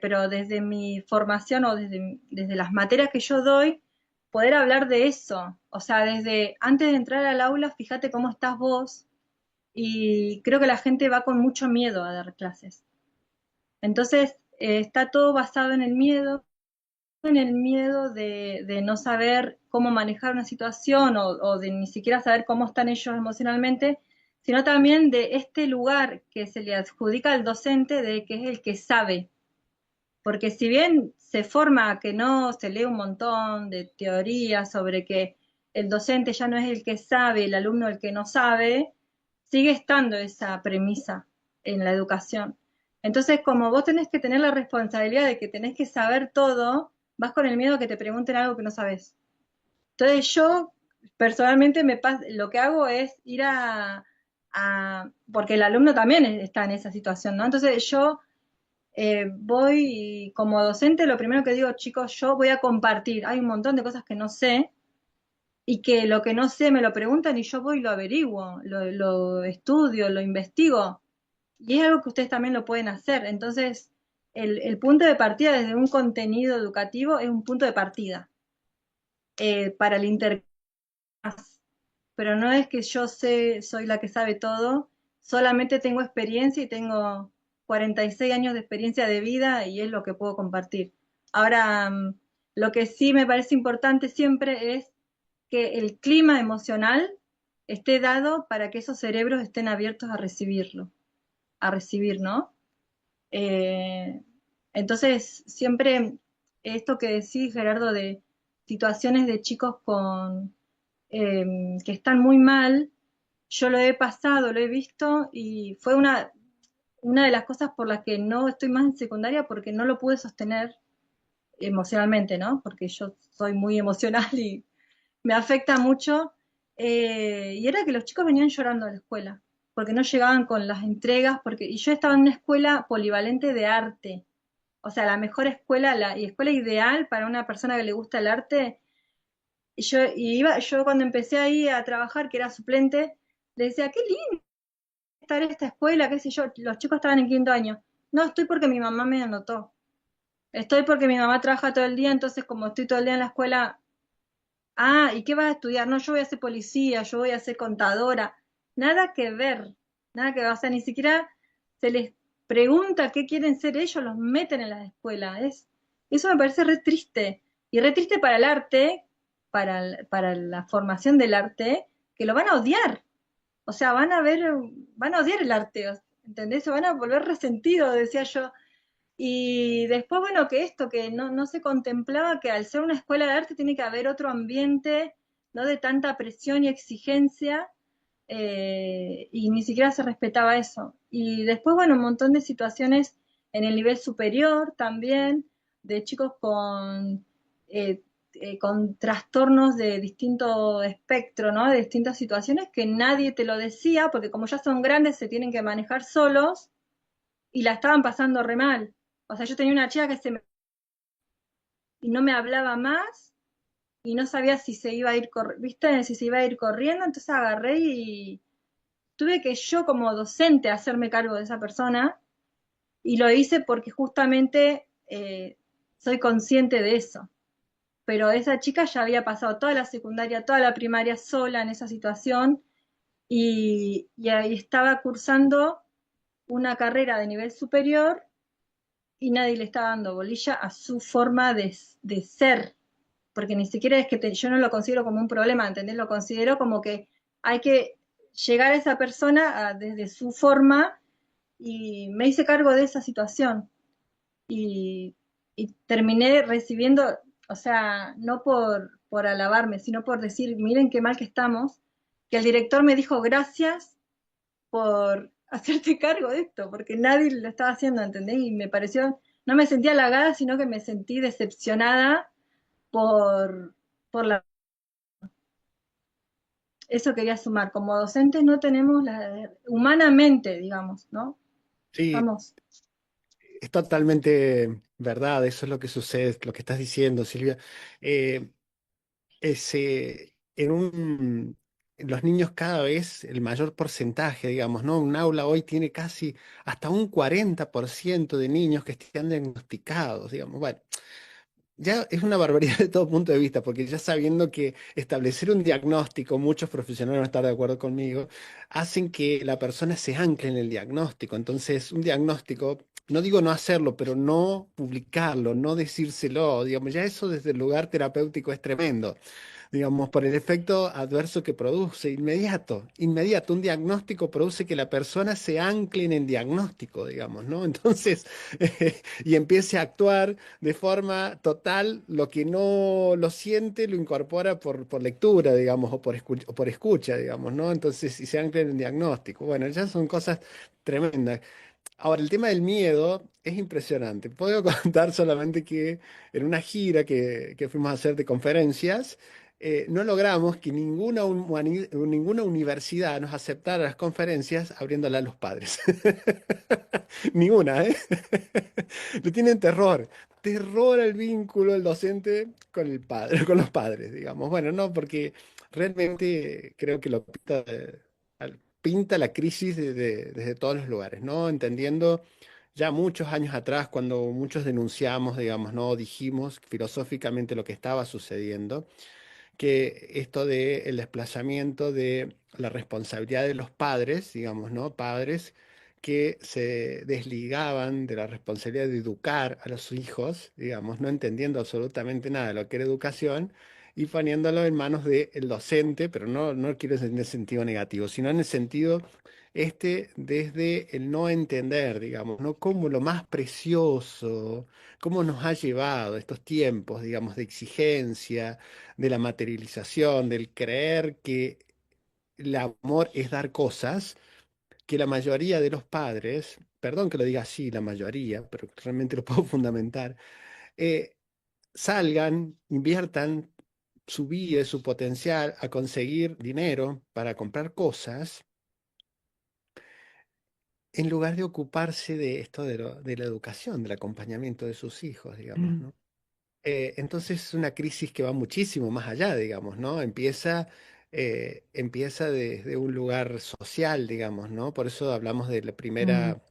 pero desde mi formación o desde las materias que yo doy, poder hablar de eso. O sea, desde antes de entrar al aula, fíjate cómo estás vos, y creo que la gente va con mucho miedo a dar clases. Entonces, está todo basado en el miedo de no saber cómo manejar una situación, o de ni siquiera saber cómo están ellos emocionalmente, sino también de este lugar que se le adjudica al docente de que es el que sabe. Porque si bien se forma que no, se lee un montón de teorías sobre que el docente ya no es el que sabe, el alumno el que no sabe, sigue estando esa premisa en la educación. Entonces, como vos tenés que tener la responsabilidad de que tenés que saber todo, vas con el miedo a que te pregunten algo que no sabes. Entonces yo personalmente lo que hago es ir porque el alumno también está en esa situación, ¿no? Entonces yo voy y como docente, lo primero que digo, chicos, yo voy a compartir. Hay un montón de cosas que no sé, y que lo que no sé me lo preguntan y yo voy y lo averiguo, lo estudio, lo investigo. Y es algo que ustedes también lo pueden hacer. Entonces, el punto de partida desde un contenido educativo es un punto de partida para el intercambio. Pero no es que yo soy la que sabe todo, solamente tengo experiencia y tengo 46 años de experiencia de vida, y es lo que puedo compartir. Ahora, lo que sí me parece importante siempre es que el clima emocional esté dado para que esos cerebros estén abiertos a recibir, ¿no? Eh, entonces, siempre esto que decís, Gerardo, de situaciones de chicos que están muy mal, yo lo he pasado, lo he visto, y fue una de las cosas por las que no estoy más en secundaria, porque no lo pude sostener emocionalmente, ¿no? Porque yo soy muy emocional y me afecta mucho. Y era que los chicos venían llorando a la escuela, porque no llegaban con las entregas, y yo estaba en una escuela polivalente de arte, o sea, la mejor escuela, y escuela ideal para una persona que le gusta el arte. Yo cuando empecé ahí a trabajar, que era suplente, le decía, qué lindo estar en esta escuela, qué sé yo, los chicos estaban en quinto año. No, estoy porque mi mamá me anotó. Estoy porque mi mamá trabaja todo el día, entonces como estoy todo el día en la escuela, ¿y qué vas a estudiar? No, yo voy a ser policía, yo voy a ser contadora. Nada que ver, nada que ver. O sea, ni siquiera se les pregunta qué quieren ser ellos, los meten en la escuela. Eso me parece re triste. Y re triste para el arte, para la formación del arte, que lo van a odiar. O sea, van a odiar el arte, ¿entendés? Se van a volver resentidos, decía yo. Y después, bueno, que esto, que no se contemplaba que al ser una escuela de arte tiene que haber otro ambiente, no de tanta presión y exigencia, y ni siquiera se respetaba eso. Y después, bueno, un montón de situaciones en el nivel superior también, de chicos con trastornos de distinto espectro, ¿no? De distintas situaciones que nadie te lo decía, porque como ya son grandes se tienen que manejar solos, y la estaban pasando re mal. O sea, yo tenía una chica que y no me hablaba más, y no sabía si se iba a ir, ¿viste? Si se iba a ir corriendo, entonces agarré y tuve que yo como docente hacerme cargo de esa persona, y lo hice porque justamente soy consciente de eso. Pero esa chica ya había pasado toda la secundaria, toda la primaria sola en esa situación, y ahí estaba cursando una carrera de nivel superior, y nadie le estaba dando bolilla a su forma de ser, porque ni siquiera es que yo no lo considero como un problema, ¿entendés? Lo considero como que hay que llegar a esa persona desde su forma, y me hice cargo de esa situación y, y terminé recibiendo, o sea, no por alabarme, sino por decir, miren qué mal que estamos, que el director me dijo gracias por hacerte cargo de esto, porque nadie lo estaba haciendo, ¿entendés? Y me pareció, no me sentí halagada, sino que me sentí decepcionada por, por la... Eso quería sumar. Como docentes no tenemos humanamente, digamos, ¿no? Sí, Estamos... es totalmente verdad, eso es lo que sucede, lo que estás diciendo, Silvia. Eh, los niños cada vez, el mayor porcentaje, digamos, ¿no? Un aula hoy tiene casi hasta un 40% de niños que están diagnosticados, digamos. Bueno, ya es una barbaridad de todo punto de vista, porque ya sabiendo que establecer un diagnóstico, muchos profesionales van a estar de acuerdo conmigo, hacen que la persona se ancle en el diagnóstico. Entonces, un diagnóstico, no digo no hacerlo, pero no publicarlo, no decírselo, digamos, ya eso desde el lugar terapéutico es tremendo, digamos, por el efecto adverso que produce, inmediato, un diagnóstico produce que la persona se ancle en el diagnóstico, digamos, ¿no? Entonces, y empiece a actuar de forma total, lo que no lo siente lo incorpora por lectura, digamos, o por escucha, digamos, ¿no? Entonces, si se ancla en el diagnóstico, bueno, ya son cosas tremendas. Ahora, el tema del miedo es impresionante. Puedo contar solamente que en una gira que fuimos a hacer de conferencias, no logramos que ninguna universidad nos aceptara las conferencias abriéndola a los padres. Ninguna, ¿eh? Le tienen terror. Terror al vínculo del docente con el padre, con los padres, digamos. Bueno, no, porque realmente creo que lo pinta la crisis desde todos los lugares, ¿no? Entendiendo ya muchos años atrás, cuando muchos denunciamos, digamos, ¿no? Dijimos filosóficamente lo que estaba sucediendo, que esto del desplazamiento de la responsabilidad de los padres, digamos, ¿no? Padres que se desligaban de la responsabilidad de educar a los hijos, digamos, no entendiendo absolutamente nada de lo que era educación y poniéndolo en manos del docente, pero no quiero decir en el sentido negativo, sino en el sentido desde el no entender, digamos, ¿no? Como lo más precioso, cómo nos ha llevado estos tiempos, digamos, de exigencia, de la materialización, del creer que el amor es dar cosas, que la mayoría de los padres, perdón que lo diga así, la mayoría, pero realmente lo puedo fundamentar, eh, salgan, inviertan su vida, su potencial a conseguir dinero para comprar cosas, en lugar de ocuparse de esto de la educación, del acompañamiento de sus hijos, digamos, ¿no? Entonces es una crisis que va muchísimo más allá, digamos, ¿no? Empieza desde un lugar social, digamos, ¿no? Por eso hablamos de la Mm, primera,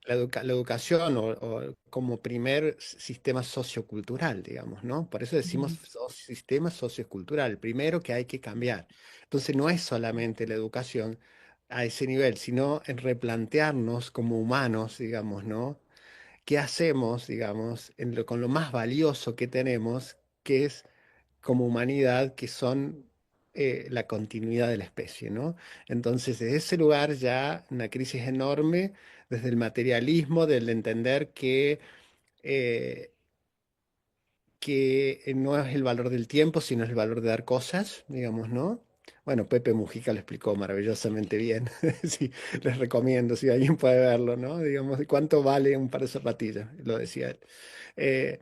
la educación o como primer sistema sociocultural, digamos, ¿no? Por eso decimos mm, sistema sociocultural, primero que hay que cambiar. Entonces no es solamente la educación a ese nivel, sino en replantearnos como humanos, digamos, ¿no? ¿Qué hacemos, digamos, con lo más valioso que tenemos, que es como humanidad, que son la continuidad de la especie, ¿no? Entonces, desde ese lugar ya una crisis enorme, desde el materialismo, del entender eh, que no es el valor del tiempo, sino es el valor de dar cosas, digamos, ¿no? Bueno, Pepe Mujica lo explicó maravillosamente bien. Sí, les recomiendo, si alguien puede verlo, ¿no? Digamos, ¿cuánto vale un par de zapatillas? Lo decía él. Eh,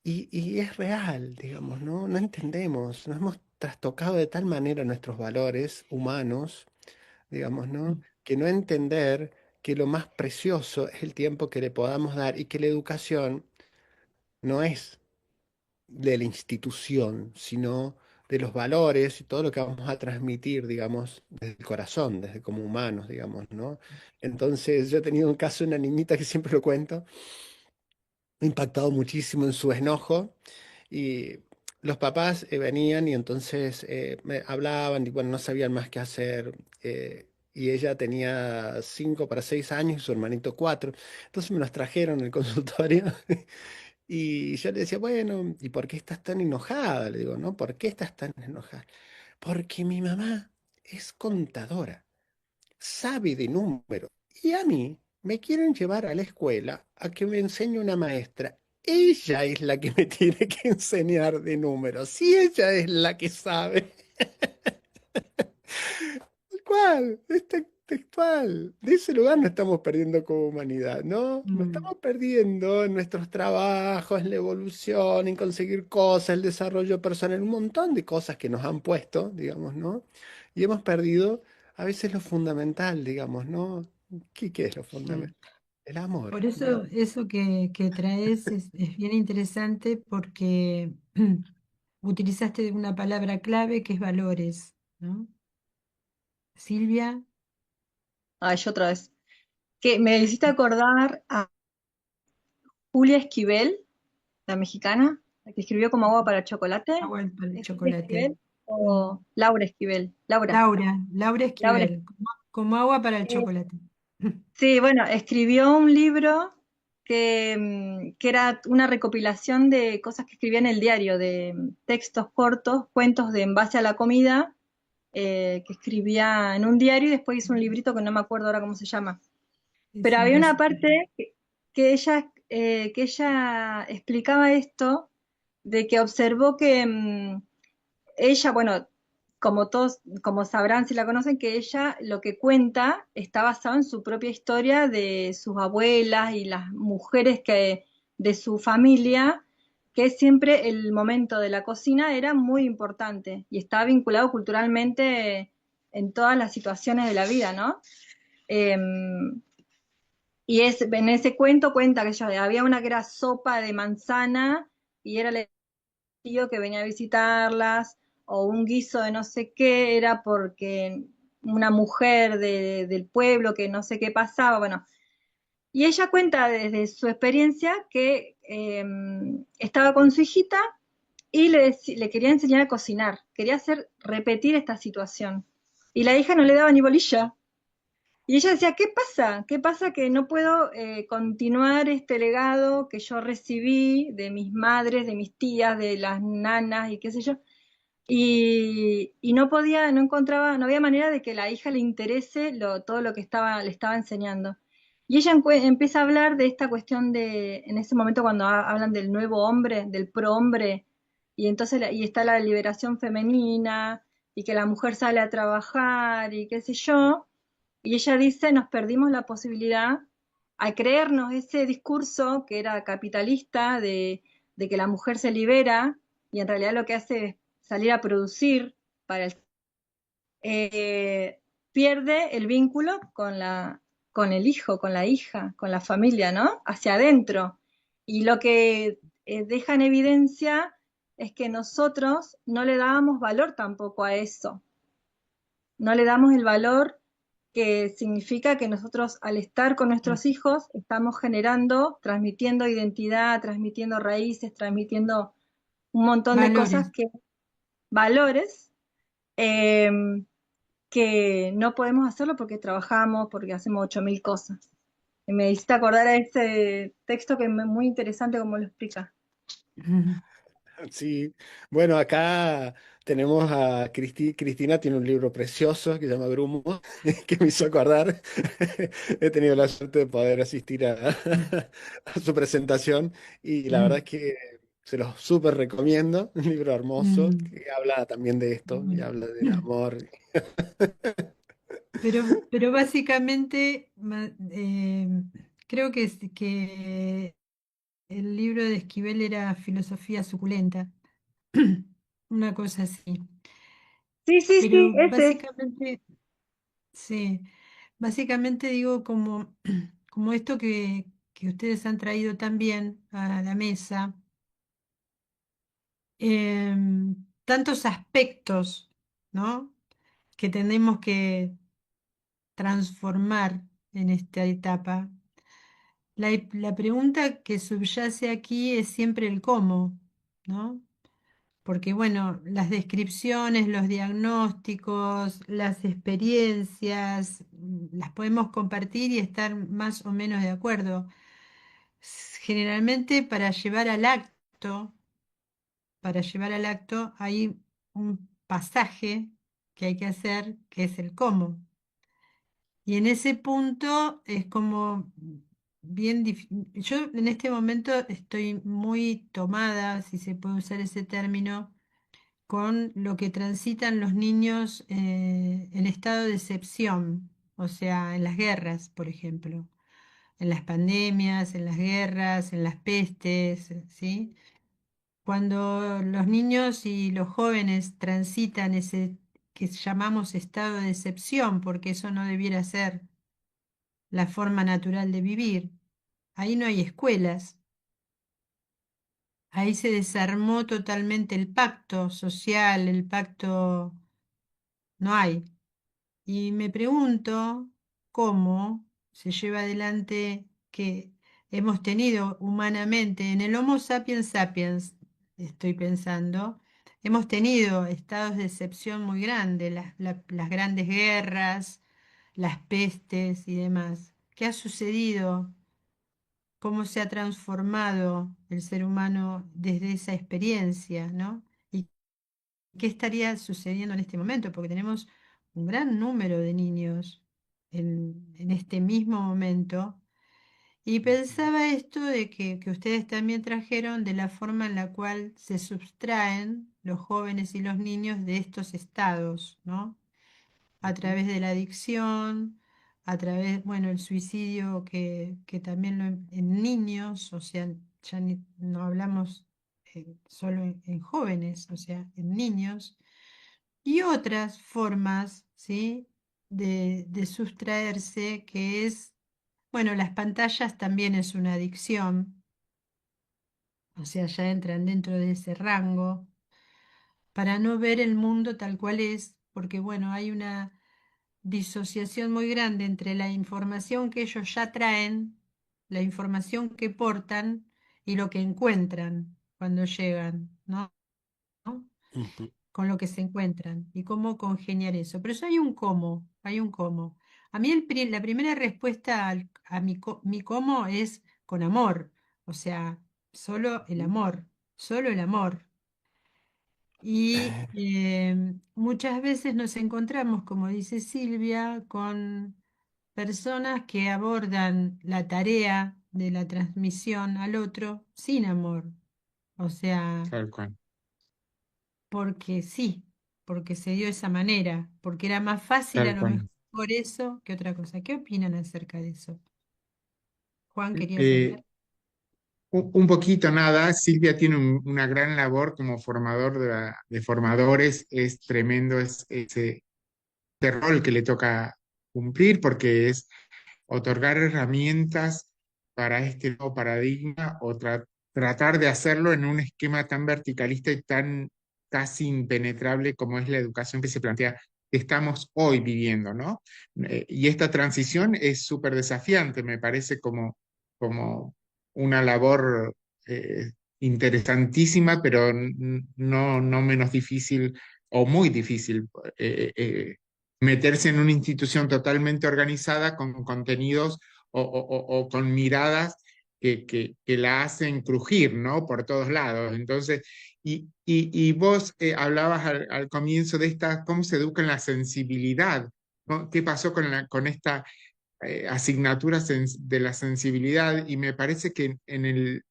y es real, digamos, ¿no? No entendemos, nos hemos trastocado de tal manera nuestros valores humanos, digamos, ¿no? mm, Que no entender que lo más precioso es el tiempo que le podamos dar y que la educación no es de la institución, sino de los valores y todo lo que vamos a transmitir, digamos, desde el corazón, desde como humanos, digamos, ¿no? Entonces, yo he tenido un caso de una niñita que siempre lo cuento, me ha impactado muchísimo en su enojo y los papás venían y entonces me hablaban y bueno, no sabían más qué hacer. Y ella tenía 5 para 6 años y su hermanito 4. Entonces me los trajeron al consultorio Y yo le decía, bueno, ¿y por qué estás tan enojada? Le digo, ¿no? ¿Por qué estás tan enojada? Porque mi mamá es contadora, sabe de números. Y a mí me quieren llevar a la escuela a que me enseñe una maestra. Ella es la que me tiene que enseñar de números. Y ella es la que sabe. ¿Cuál? Es textual. De ese lugar nos estamos perdiendo como humanidad, ¿no? Nos Mm. estamos perdiendo en nuestros trabajos, en la evolución, en conseguir cosas, el desarrollo personal, un montón de cosas que nos han puesto, digamos, ¿no? Y hemos perdido a veces lo fundamental, digamos, ¿no? ¿Qué es lo Mm. fundamental? El amor, Por eso digamos. eso que traes es bien interesante porque utilizaste una palabra clave que es valores, ¿no? Silvia, Ay, yo otra vez. Que me hiciste acordar a Julia Esquivel, la mexicana, la que escribió Como agua para el chocolate. agua para el ¿Es Julia chocolate. Esquivel o Laura Esquivel? Laura. Laura Laura. Esquivel, como agua para el Eh, chocolate. sí, bueno, escribió un libro que era una recopilación de cosas que escribía en el diario, de textos cortos, cuentos de en base a la comida, que escribía en un diario y después hizo un librito que no me acuerdo ahora cómo se llama. Es Pero un había una recetario. parte que ella explicaba esto, de que observó que ella, bueno, como todos, como sabrán si la conocen, que ella lo que cuenta está basado en su propia historia de sus abuelas y las mujeres de su familia, que siempre el momento de la cocina era muy importante y estaba vinculado culturalmente en todas las situaciones de la vida, ¿no? Em, y en ese cuento cuenta que había una que era sopa de manzana y era el tío que venía a visitarlas, o un guiso de no sé qué, era porque una mujer del pueblo que no sé qué pasaba, bueno. Y ella cuenta desde su experiencia que estaba con su hijita y le quería enseñar a cocinar, quería hacer repetir esta situación. Y la hija no le daba ni bolilla. Y ella decía, ¿qué pasa? ¿Qué pasa que no puedo continuar este legado que yo recibí de mis madres, de mis tías, de las nanas y qué sé yo? Y no podía, no encontraba, no había manera de que la hija le interese todo lo que le estaba enseñando. Y ella empieza a hablar de esta cuestión en ese momento cuando hablan del nuevo hombre, del prohombre, y entonces y está la liberación femenina, y que la mujer sale a trabajar, y qué sé yo, y ella dice, nos perdimos la posibilidad a creernos ese discurso que era capitalista de que la mujer se libera y en realidad lo que hace es salir a producir para eh, pierde el vínculo con el hijo, con la hija, con la familia, ¿no? Hacia adentro. Y lo que deja en evidencia es que nosotros no le dábamos valor tampoco a eso, no le damos el valor que significa que nosotros al estar con nuestros hijos estamos generando, transmitiendo identidad, transmitiendo raíces, transmitiendo un montón de cosas Valores. valores, eh, que no podemos hacerlo porque trabajamos, porque hacemos 8.000 cosas. Y me hiciste acordar a ese texto que es muy interesante como lo explica. Sí, bueno, acá tenemos a Cristina, tiene un libro precioso que se llama Grumo, que me hizo acordar. He tenido la suerte de poder asistir a su presentación y la verdad es que se los súper recomiendo. Un libro hermoso que habla también de esto y Bueno. habla del amor. Pero básicamente creo que el libro de Esquivel era Filosofía suculenta, una cosa así. Sí, sí, sí, Pero ese es. básicamente, sí, básicamente digo como esto que ustedes han traído también a la mesa, tantos aspectos, ¿no? Que tenemos que transformar en esta etapa. La pregunta que subyace aquí es siempre el cómo, ¿no? Porque, bueno, las descripciones, los diagnósticos, las experiencias, las podemos compartir y estar más o menos de acuerdo. Generalmente para llevar al acto hay un pasaje que hay que hacer, que es el cómo. Y en ese punto es como bien difícil. Yo en este momento estoy muy tomada, si se puede usar ese término, con lo que transitan los niños en estado de excepción, o sea, en las guerras, por ejemplo, en las pandemias, en las guerras, en las pestes, ¿sí? Cuando los niños y los jóvenes transitan ese que llamamos estado de excepción, porque eso no debiera ser la forma natural de vivir, ahí no hay escuelas, ahí se desarmó totalmente el pacto social, el pacto no hay. Y me pregunto cómo se lleva adelante que hemos tenido humanamente en el Homo sapiens sapiens, estoy pensando, hemos tenido estados de excepción muy grandes, las grandes guerras, las pestes y demás. ¿Qué ha sucedido? ¿Cómo se ha transformado el ser humano desde esa experiencia, ¿no? ¿Y qué estaría sucediendo en este momento? Porque tenemos un gran número de niños en este mismo momento. Y pensaba esto de que ustedes también trajeron de la forma en la cual se sustraen los jóvenes y los niños de estos estados, ¿no? A través de la adicción, a través, bueno, el suicidio que también en niños, o sea, ya no hablamos solo en jóvenes, o sea, en niños, y otras formas, ¿sí? De sustraerse, que es, bueno, las pantallas también es una adicción, o sea, ya entran dentro de ese rango, para no ver el mundo tal cual es, porque, bueno, hay una disociación muy grande entre la información que ellos ya traen, la información que portan y lo que encuentran cuando llegan, ¿no? Ujú. Con lo que se encuentran y cómo congeniar eso. Pero eso hay un cómo, hay un cómo. A mí la primera respuesta a mi cómo es con amor, o sea, solo el amor. Y muchas veces nos encontramos, como dice Silvia, con personas que abordan la tarea de la transmisión al otro sin amor. O sea, Tal cual, porque sí, porque se dio de esa manera, porque era más fácil a tal lo cual. mejor eso que otra cosa. ¿Qué opinan acerca de eso? Juan, ¿querías Eh, hablar? un poquito nada, Silvia tiene una gran labor como formador de formadores, es tremendo ese rol que le toca cumplir porque es otorgar herramientas para este nuevo paradigma o tratar de hacerlo en un esquema tan verticalista y tan casi impenetrable como es la educación que se plantea que estamos hoy viviendo, ¿no? Y esta transición es súper desafiante, me parece como una labor interesantísima, pero no menos difícil o muy difícil. Meterse en una institución totalmente organizada con contenidos o con miradas que la hacen crujir, ¿no? Por todos lados. Entonces, y vos hablabas al comienzo de esta, cómo se educa en la sensibilidad, ¿no? ¿Qué pasó con esta asignatura de la sensibilidad? Y me parece que en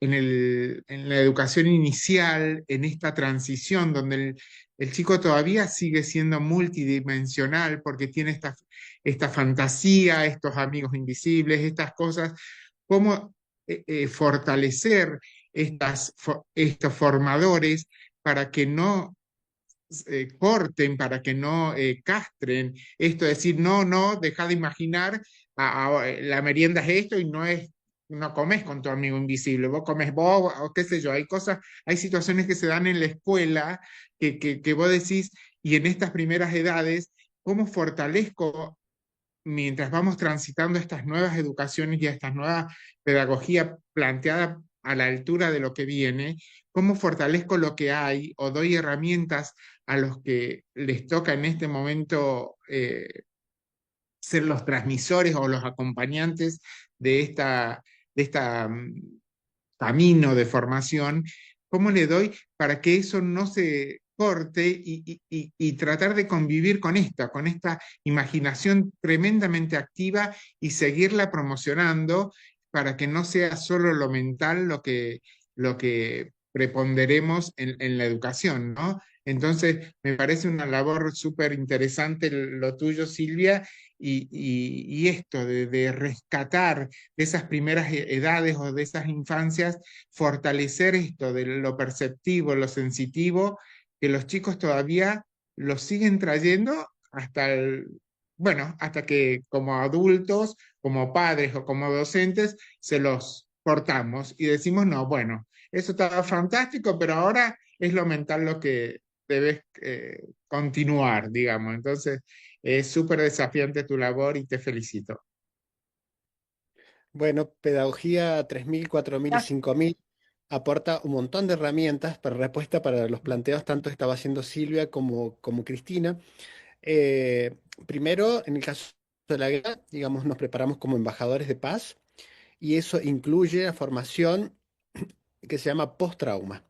la educación inicial, en esta transición donde el chico todavía sigue siendo multidimensional porque tiene esta fantasía, estos amigos invisibles, estas cosas, cómo fortalecer estos formadores para que no corten, para que no castren esto, de decir, no, no, deja de imaginar, la merienda es esto y no comes con tu amigo invisible, vos comes vos, o qué sé yo, hay cosas, hay situaciones que se dan en la escuela que vos decís, y en estas primeras edades, ¿cómo fortalezco mientras vamos transitando estas nuevas educaciones y a esta nueva pedagogía planteada a la altura de lo que viene, cómo fortalezco lo que hay o doy herramientas a los que les toca en este momento ser los transmisores o los acompañantes de camino de formación, ¿cómo le doy para que eso no se corte y tratar de convivir con esta imaginación tremendamente activa y seguirla promocionando para que no sea solo lo mental lo que preponderemos en la educación, ¿no? Entonces, me parece una labor súper interesante lo tuyo, Silvia, y esto de rescatar de esas primeras edades o de esas infancias, fortalecer esto de lo perceptivo, lo sensitivo, que los chicos todavía lo siguen trayendo bueno, hasta que como adultos, como padres o como docentes, se los cortamos y decimos, no, bueno, eso estaba fantástico, pero ahora es lo mental lo que debes continuar, digamos. Entonces, es súper desafiante tu labor y te felicito. Bueno, Pedagogía 3000, 4000 y 5000 aporta un montón de herramientas para respuesta para los planteos, tanto estaba haciendo Silvia como Cristina. Eh, Primero, en el caso de la guerra, digamos, nos preparamos como embajadores de paz y eso incluye la formación que se llama post-trauma.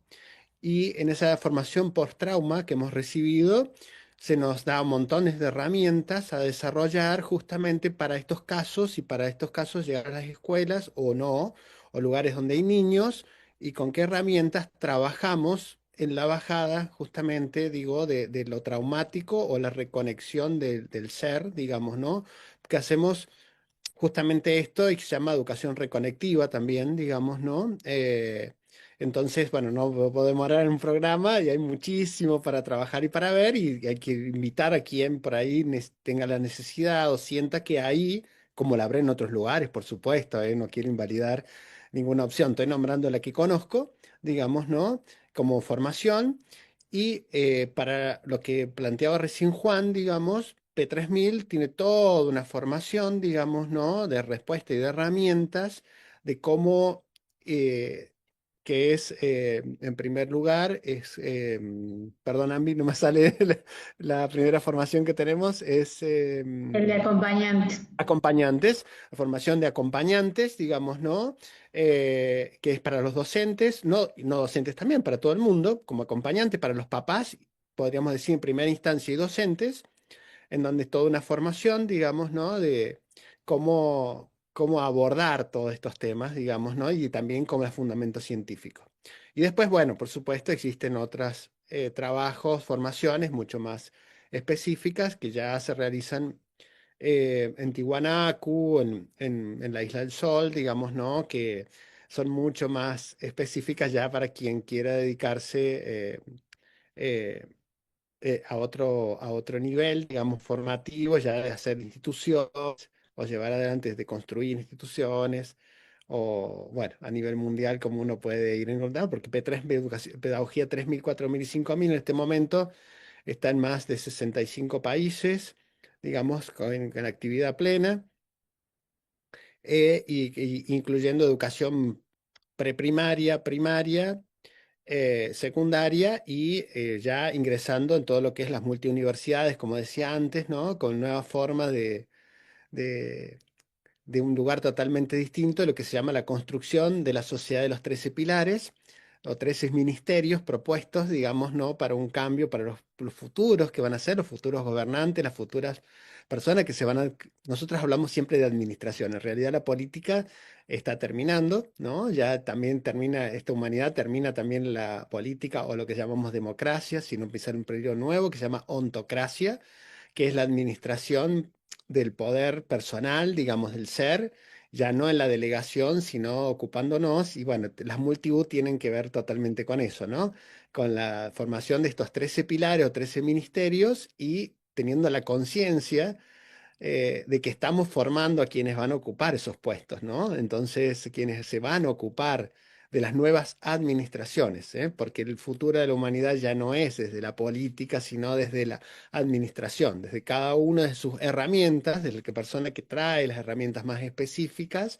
Y en esa formación post-trauma que hemos recibido, se nos da montones de herramientas a desarrollar justamente para estos casos y para estos casos llegar a las escuelas o no, o lugares donde hay niños y con qué herramientas trabajamos en la bajada, justamente, digo, de lo traumático o la reconexión del ser, digamos, ¿no? Que hacemos justamente esto y que se llama educación reconectiva también, digamos, ¿no? Entonces, bueno, no puedo demorar en un programa y hay muchísimo para trabajar y para ver y hay que invitar a quien por ahí tenga la necesidad o sienta que ahí, como la habrá en otros lugares, por supuesto, no quiero invalidar ninguna opción, estoy nombrando la que conozco, digamos, ¿no? Como formación. Y para lo que planteaba recién Juan, digamos, P3000 tiene toda una formación, digamos, ¿no? De respuesta y de herramientas de cómo, eh, que es, en primer lugar, perdón, Ambi, no me sale la primera formación que tenemos, es El de acompañante. acompañantes, la formación de acompañantes, digamos, ¿no? Que es para los docentes, no, y no docentes también, para todo el mundo, como acompañante, para los papás, podríamos decir en primera instancia, y docentes, en donde es toda una formación, digamos, ¿no? De cómo abordar todos estos temas, digamos, ¿no? Y también como el fundamento científico. Y después, bueno, por supuesto, existen otros trabajos, formaciones mucho más específicas que ya se realizan en Tiwanaku, en la Isla del Sol, digamos, ¿no? Que son mucho más específicas ya para quien quiera dedicarse eh, a otro nivel, digamos, formativo, ya de hacer instituciones o llevar adelante, de construir instituciones, o bueno, a nivel mundial, como uno puede ir encontrando, porque P3, Pedagogía 3000, 4000 y 5000 en este momento está en más de 65 países, digamos, con actividad plena, incluyendo educación preprimaria, primaria, secundaria y ya ingresando en todo lo que es las multiuniversidades, como decía antes, ¿no? Con nuevas formas de, de un lugar totalmente distinto, lo que se llama la construcción de la sociedad de los 13 pilares o 13 ministerios propuestos, digamos, ¿no? Para un cambio, para los futuros que van a ser, los futuros gobernantes, las futuras personas que se van a... Nosotros hablamos siempre de administración, en realidad la política está terminando, ¿no? Ya también termina, esta humanidad termina también la política o lo que llamamos democracia, sino empezar un periodo nuevo que se llama ontocracia, que es la administración del poder personal, digamos, del ser, ya no en la delegación, sino ocupándonos, y bueno, las multitud tienen que ver totalmente con eso, ¿no? Con la formación de estos 13 pilares o 13 ministerios y teniendo la conciencia de que estamos formando a quienes van a ocupar esos puestos, ¿no? Entonces, quienes se van a ocupar de las nuevas administraciones, ¿eh? Porque el futuro de la humanidad ya no es desde la política, sino desde la administración, desde cada una de sus herramientas, desde la persona que trae las herramientas más específicas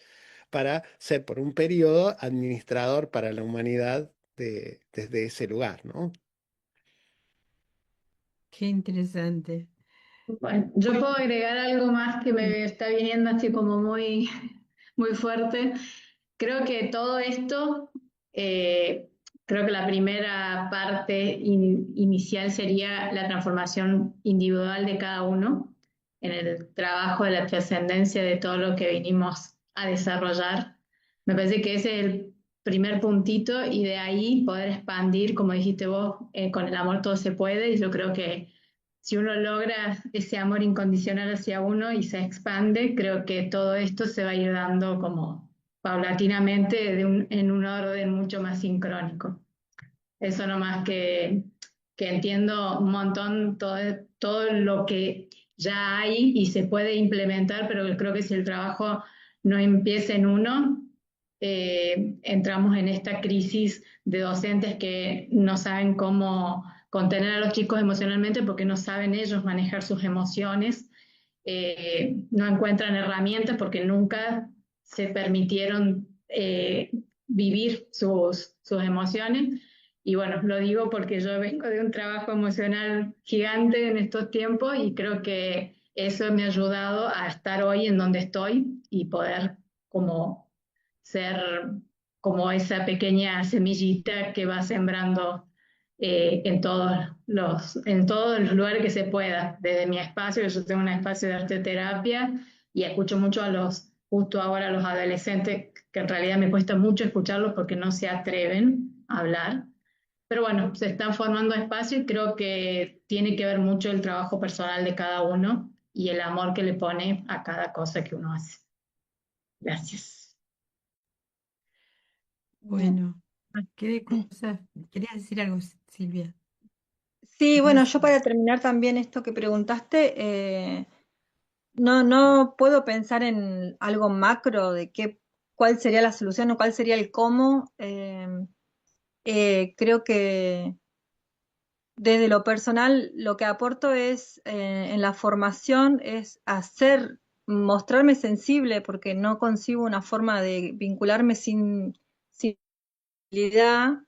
para ser por un periodo administrador para la humanidad desde ese lugar, ¿no? Qué interesante. Bueno, yo puedo agregar algo más que me está viniendo así como muy, muy fuerte. Creo que todo esto, creo que la primera parte inicial sería la transformación individual de cada uno en el trabajo de la trascendencia de todo lo que vinimos a desarrollar. Me parece que ese es el primer puntito y de ahí poder expandir, como dijiste vos, con el amor todo se puede, y yo creo que si uno logra ese amor incondicional hacia uno y se expande, creo que todo esto se va a ir dando como paulatinamente en un orden mucho más sincrónico. Eso nomás que entiendo un montón todo lo que ya hay y se puede implementar, pero creo que si el trabajo no empieza en uno, entramos en esta crisis de docentes que no saben cómo contener a los chicos emocionalmente porque no saben ellos manejar sus emociones, no encuentran herramientas porque nunca se permitieron vivir sus emociones. Y bueno, lo digo porque yo vengo de un trabajo emocional gigante en estos tiempos y creo que eso me ha ayudado a estar hoy en donde estoy y poder como ser como esa pequeña semillita que va sembrando en todos los lugares que se pueda, desde mi espacio, yo tengo un espacio de arte terapia y escucho mucho justo ahora a los adolescentes, que en realidad me cuesta mucho escucharlos porque no se atreven a hablar. Pero bueno, se están formando espacios y creo que tiene que ver mucho el trabajo personal de cada uno y el amor que le pone a cada cosa que uno hace. Gracias. Bueno, ¿qué cosas? ¿Querías decir algo, Silvia? Sí, bueno, ¿Querías? yo para terminar también esto que preguntaste, no puedo pensar en algo macro de cuál sería la solución o cuál sería el cómo. Creo que desde lo personal lo que aporto es en la formación es mostrarme sensible porque no concibo una forma de vincularme sin sensibilidad.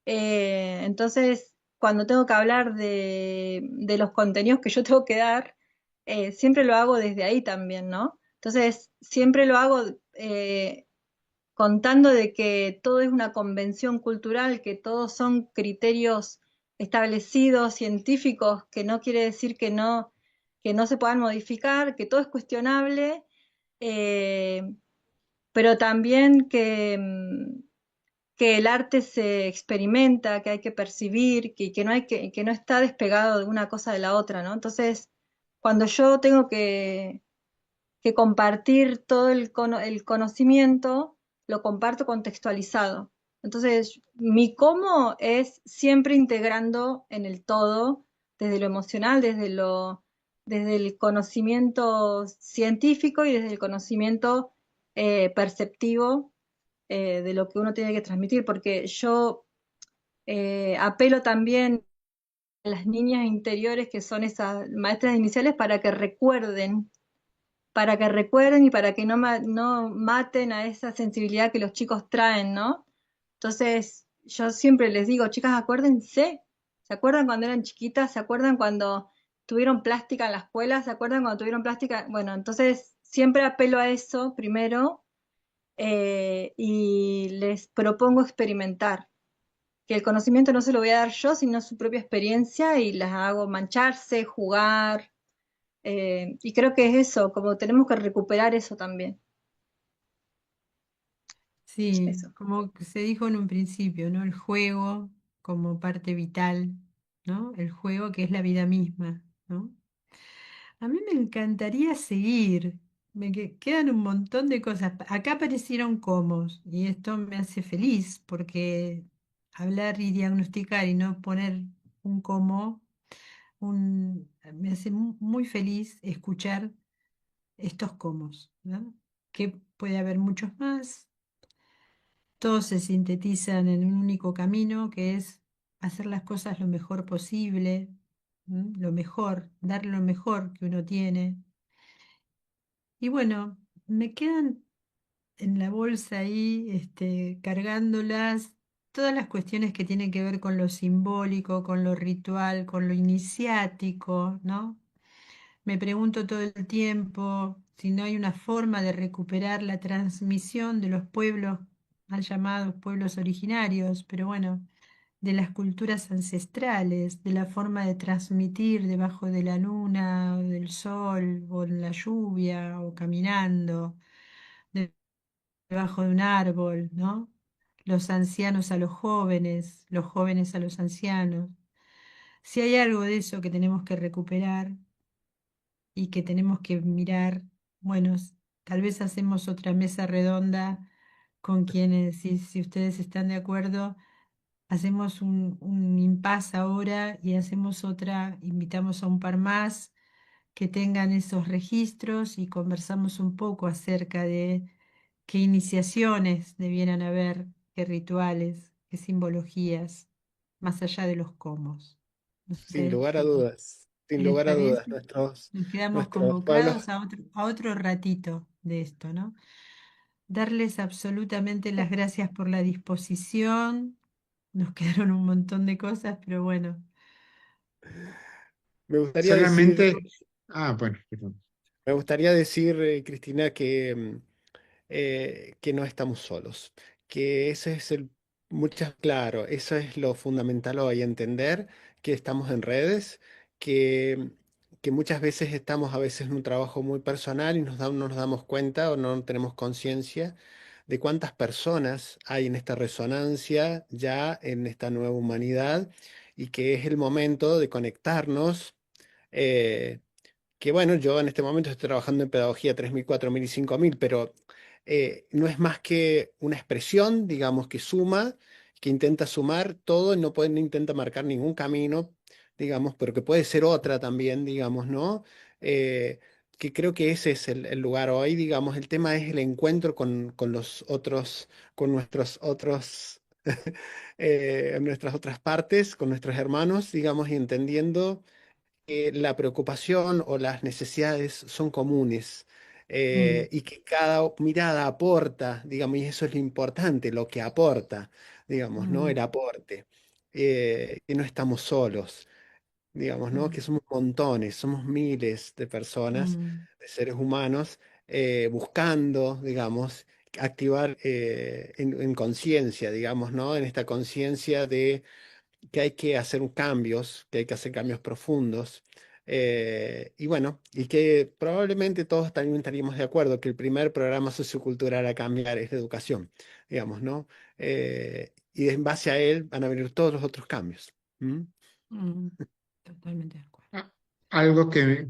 Entonces, cuando tengo que hablar de los contenidos que yo tengo que dar, siempre lo hago desde ahí también, ¿no? Entonces, siempre lo hago contando de que todo es una convención cultural, que todos son criterios establecidos, científicos, que no quiere decir que no se puedan modificar, que todo es cuestionable, eh, pero también que el arte se experimenta, que hay que percibir, que no está despegado de una cosa de la otra, ¿no? Entonces, cuando yo tengo que compartir todo el conocimiento, lo comparto contextualizado. Entonces, mi cómo es siempre integrando en el todo, desde lo emocional, desde el conocimiento científico y desde el conocimiento perceptivo de lo que uno tiene que transmitir, porque yo apelo también a las niñas interiores que son esas maestras iniciales para que recuerden y para que no maten a esa sensibilidad que los chicos traen, ¿no? Entonces, yo siempre les digo, chicas, acuérdense, ¿se acuerdan cuando eran chiquitas? ¿Se acuerdan cuando tuvieron plástica en la escuela? ¿Se acuerdan cuando tuvieron plástica? Bueno, entonces siempre apelo a eso primero y les propongo experimentar, que el conocimiento no se lo voy a dar yo, sino su propia experiencia y las hago mancharse, jugar, y creo que es eso, como tenemos que recuperar eso también. Sí, Eso. como se dijo en un principio, ¿no? El juego como parte vital, ¿no? El juego que es la vida misma, ¿no? A mí me encantaría seguir. Quedan un montón de cosas. Acá aparecieron comos y esto me hace feliz porque hablar y diagnosticar y no poner un como, me hace muy feliz escuchar estos comos, ¿no? Que puede haber muchos más. Todos se sintetizan en un único camino que es hacer las cosas lo mejor posible, lo mejor, dar lo mejor que uno tiene. Y bueno, me quedan en la bolsa ahí, cargándolas, todas las cuestiones que tienen que ver con lo simbólico, con lo ritual, con lo iniciático, ¿no? Me pregunto todo el tiempo si no hay una forma de recuperar la transmisión de los pueblos mal llamados pueblos originarios, pero bueno, de las culturas ancestrales, de la forma de transmitir debajo de la luna, o del sol, o en la lluvia, o caminando, debajo de un árbol, ¿no? Los ancianos a los jóvenes a los ancianos. Si hay algo de eso que tenemos que recuperar y que tenemos que mirar, bueno, tal vez hacemos otra mesa redonda con quienes, si ustedes están de acuerdo, hacemos un impasse ahora y hacemos otra, invitamos a un par más que tengan esos registros y conversamos un poco acerca de qué iniciaciones debieran haber, qué rituales, qué simbologías, más allá de los cómo. No Sin sé lugar a si dudas, sin les lugar a dudas, parece. Nos quedamos nuestros pueblos. convocados a otro ratito de esto, ¿no? Darles absolutamente las gracias por la disposición. Nos quedaron un montón de cosas, pero bueno. Me gustaría decir, Solamente, bueno, perdón. me gustaría decir, Cristina, que no estamos solos, que ese es claro, eso es lo fundamental hoy, entender que estamos en redes, que, que muchas veces estamos a veces en un trabajo muy personal y no nos damos cuenta o no tenemos conciencia de cuántas personas hay en esta resonancia ya en esta nueva humanidad y que es el momento de conectarnos. eh, que bueno, yo en este momento estoy trabajando en pedagogía 3000, 4000 y 5000, pero no es más que una expresión, digamos, que suma, que intenta sumar todo, no intenta marcar ningún camino, digamos, pero que puede ser otra también, digamos, ¿no? Eh, que creo que ese es el lugar hoy, digamos, el tema es el encuentro con los otros, con nuestros otros, nuestras otras partes, con nuestros hermanos, digamos, y entendiendo que la preocupación o las necesidades son comunes, Mm, y que cada mirada aporta, digamos, y eso es lo importante, lo que aporta, digamos, ¿no? El mm, aporte, que no estamos solos, digamos, ¿no? mm, Que somos montones, somos miles de personas, mm, de seres humanos, buscando, digamos, activar en conciencia, digamos, ¿no? En esta conciencia de que hay que hacer cambios, que hay que hacer cambios profundos. Y bueno, y que probablemente todos también estaríamos de acuerdo que el primer programa sociocultural a cambiar es la educación, digamos, ¿no? Y en base a él van a venir todos los otros cambios. ¿Mm? mm. Totalmente de acuerdo. Ah, algo que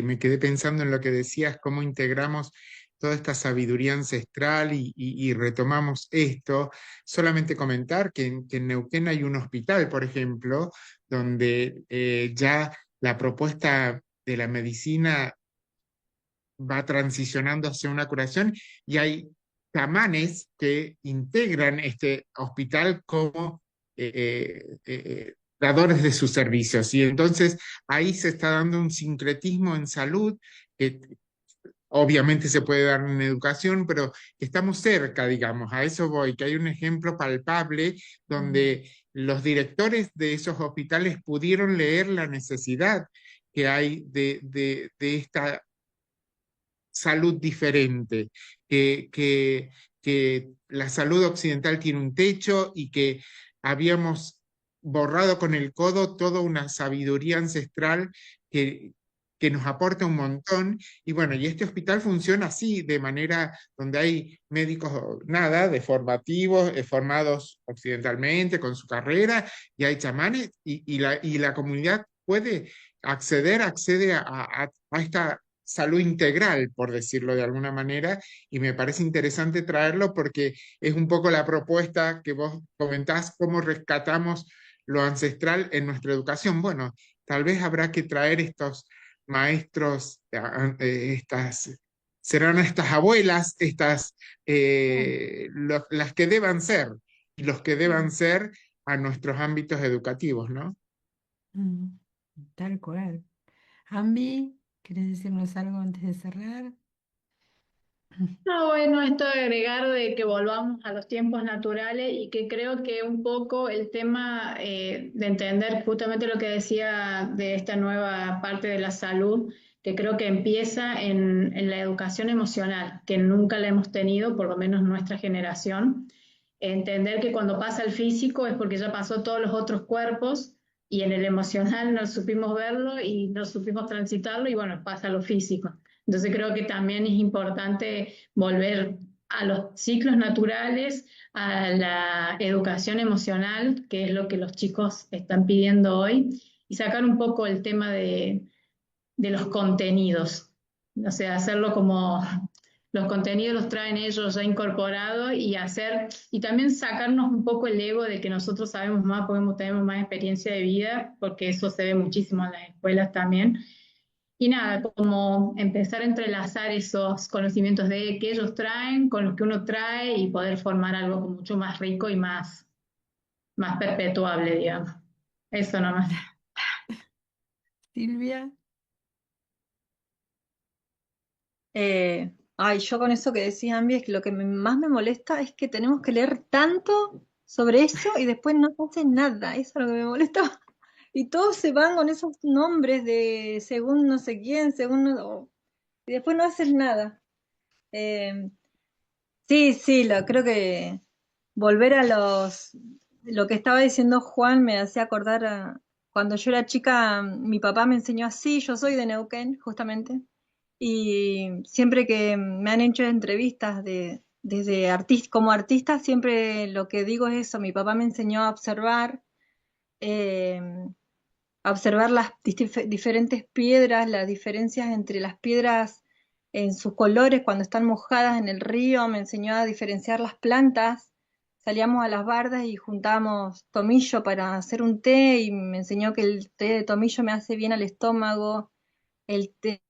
me quedé pensando en lo que decías, cómo integramos toda esta sabiduría ancestral y retomamos esto. Solamente comentar que en Neuquén hay un hospital, por ejemplo, donde ya la propuesta de la medicina va transicionando hacia una curación y hay chamanes que integran este hospital como dadores de sus servicios. Y entonces ahí se está dando un sincretismo en salud que obviamente se puede dar en educación, pero estamos cerca, digamos, a eso voy, que hay un ejemplo palpable Mm, donde los directores de esos hospitales pudieron leer la necesidad que hay de esta salud diferente, que la salud occidental tiene un techo y que habíamos borrado con el codo toda una sabiduría ancestral que, que nos aporta un montón. Y bueno, y este hospital funciona así, de manera donde hay médicos, nada, de formativos, formados occidentalmente con su carrera, y hay chamanes, y la comunidad puede accede a esta salud integral, por decirlo de alguna manera, y me parece interesante traerlo porque es un poco la propuesta que vos comentás, cómo rescatamos lo ancestral en nuestra educación. Bueno, tal vez habrá que traer estos maestros, serán estas abuelas, las que deban ser, y los que deban mm, ser a nuestros ámbitos educativos, ¿no? mm. Tal cual. Ambi, ¿querés decirnos algo antes de cerrar? No, bueno, esto de agregar de que volvamos a los tiempos naturales y que creo que un poco el tema de entender justamente lo que decía de esta nueva parte de la salud, que creo que empieza en la educación emocional, que nunca la hemos tenido, por lo menos nuestra generación. Entender que cuando pasa el físico es porque ya pasó todos los otros cuerpos y en el emocional no supimos verlo y no supimos transitarlo y bueno, pasa lo físico. Entonces creo que también es importante volver a los ciclos naturales, a la educación emocional, que es lo que los chicos están pidiendo hoy, y sacar un poco el tema de los contenidos. O sea, hacerlo como los contenidos los traen ellos ya incorporados y también sacarnos un poco el ego de que nosotros sabemos más, tenemos más experiencia de vida, porque eso se ve muchísimo en las escuelas también. Y nada, como empezar a entrelazar esos conocimientos que ellos traen con los que uno trae y poder formar algo mucho más rico y más perpetuable, digamos. Eso nomás. Silvia. Yo con eso que decía Ambi, es que lo que más me molesta es que tenemos que leer tanto sobre eso y después no hacen nada. Eso es lo que me molesta. Y todos se van con esos nombres de según no sé quién, y después no hacen nada. Eh, sí, creo que volver a lo que estaba diciendo Juan me hacía acordar cuando yo era chica, mi papá me enseñó así, yo soy de Neuquén, justamente. Y siempre que me han hecho entrevistas desde como artista, siempre lo que digo es eso. Mi papá me enseñó eh, a observar las diferentes piedras, las diferencias entre las piedras en sus colores cuando están mojadas en el río. Me enseñó a diferenciar las plantas. Salíamos a las bardas y juntábamos tomillo para hacer un té y me enseñó que el té de tomillo me hace bien al estómago, el té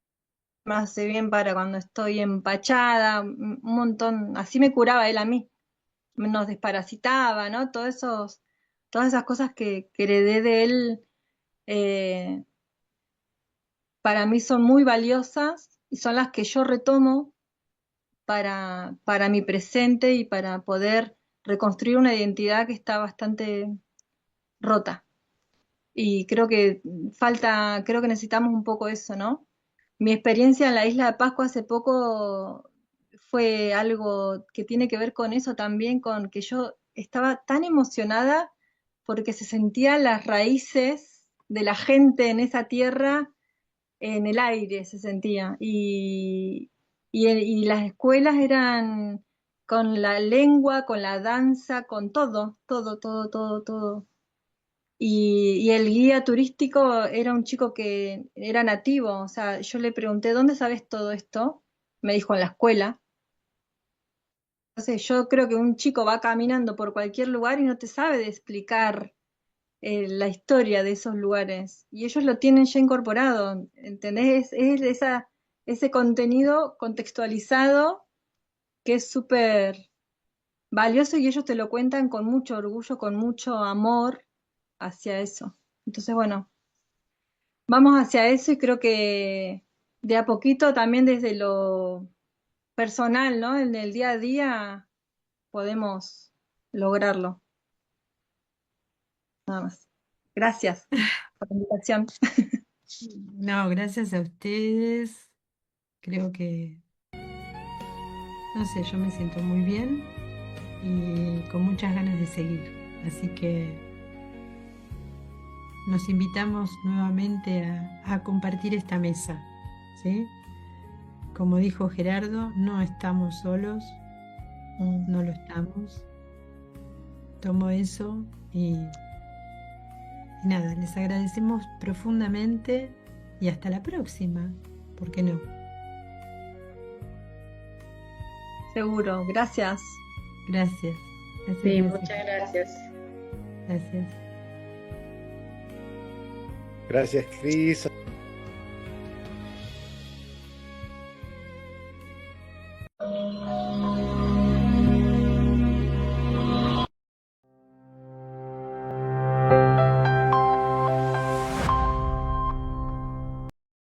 me hace bien para cuando estoy empachada, un montón, así me curaba él a mí, nos desparasitaba, ¿no? Todas esas cosas que heredé de él, eh, para mí son muy valiosas y son las que yo retomo para mi presente y para poder reconstruir una identidad que está bastante rota. Y creo que necesitamos un poco eso, ¿no? Mi experiencia en la isla de Pascua hace poco fue algo que tiene que ver con eso también, con que yo estaba tan emocionada porque se sentían las raíces de la gente en esa tierra, en el aire se sentía. Y las escuelas eran con la lengua, con la danza, con todo, todo, todo, todo, todo. Y el guía turístico era un chico que era nativo, o sea, yo le pregunté, ¿dónde sabes todo esto? Me dijo, en la escuela. Entonces, yo creo que un chico va caminando por cualquier lugar y no te sabe de explicar la historia de esos lugares. Y ellos lo tienen ya incorporado, ¿entendés? Ese contenido contextualizado que es súper valioso y ellos te lo cuentan con mucho orgullo, con mucho amor hacia eso. Entonces, bueno, vamos hacia eso y creo que de a poquito también desde lo personal, ¿no? En el día a día podemos lograrlo. Nada más. Gracias por la invitación. No, gracias a ustedes. Creo que, no sé, yo me siento muy bien y con muchas ganas de seguir. Así que nos invitamos nuevamente a compartir esta mesa, ¿sí? Como dijo Gerardo, no estamos solos, no lo estamos. Tomo eso y nada, les agradecemos profundamente y hasta la próxima, ¿por qué no? Seguro, gracias. Gracias. Sí, Gracias. muchas gracias. Gracias. Gracias, Cris.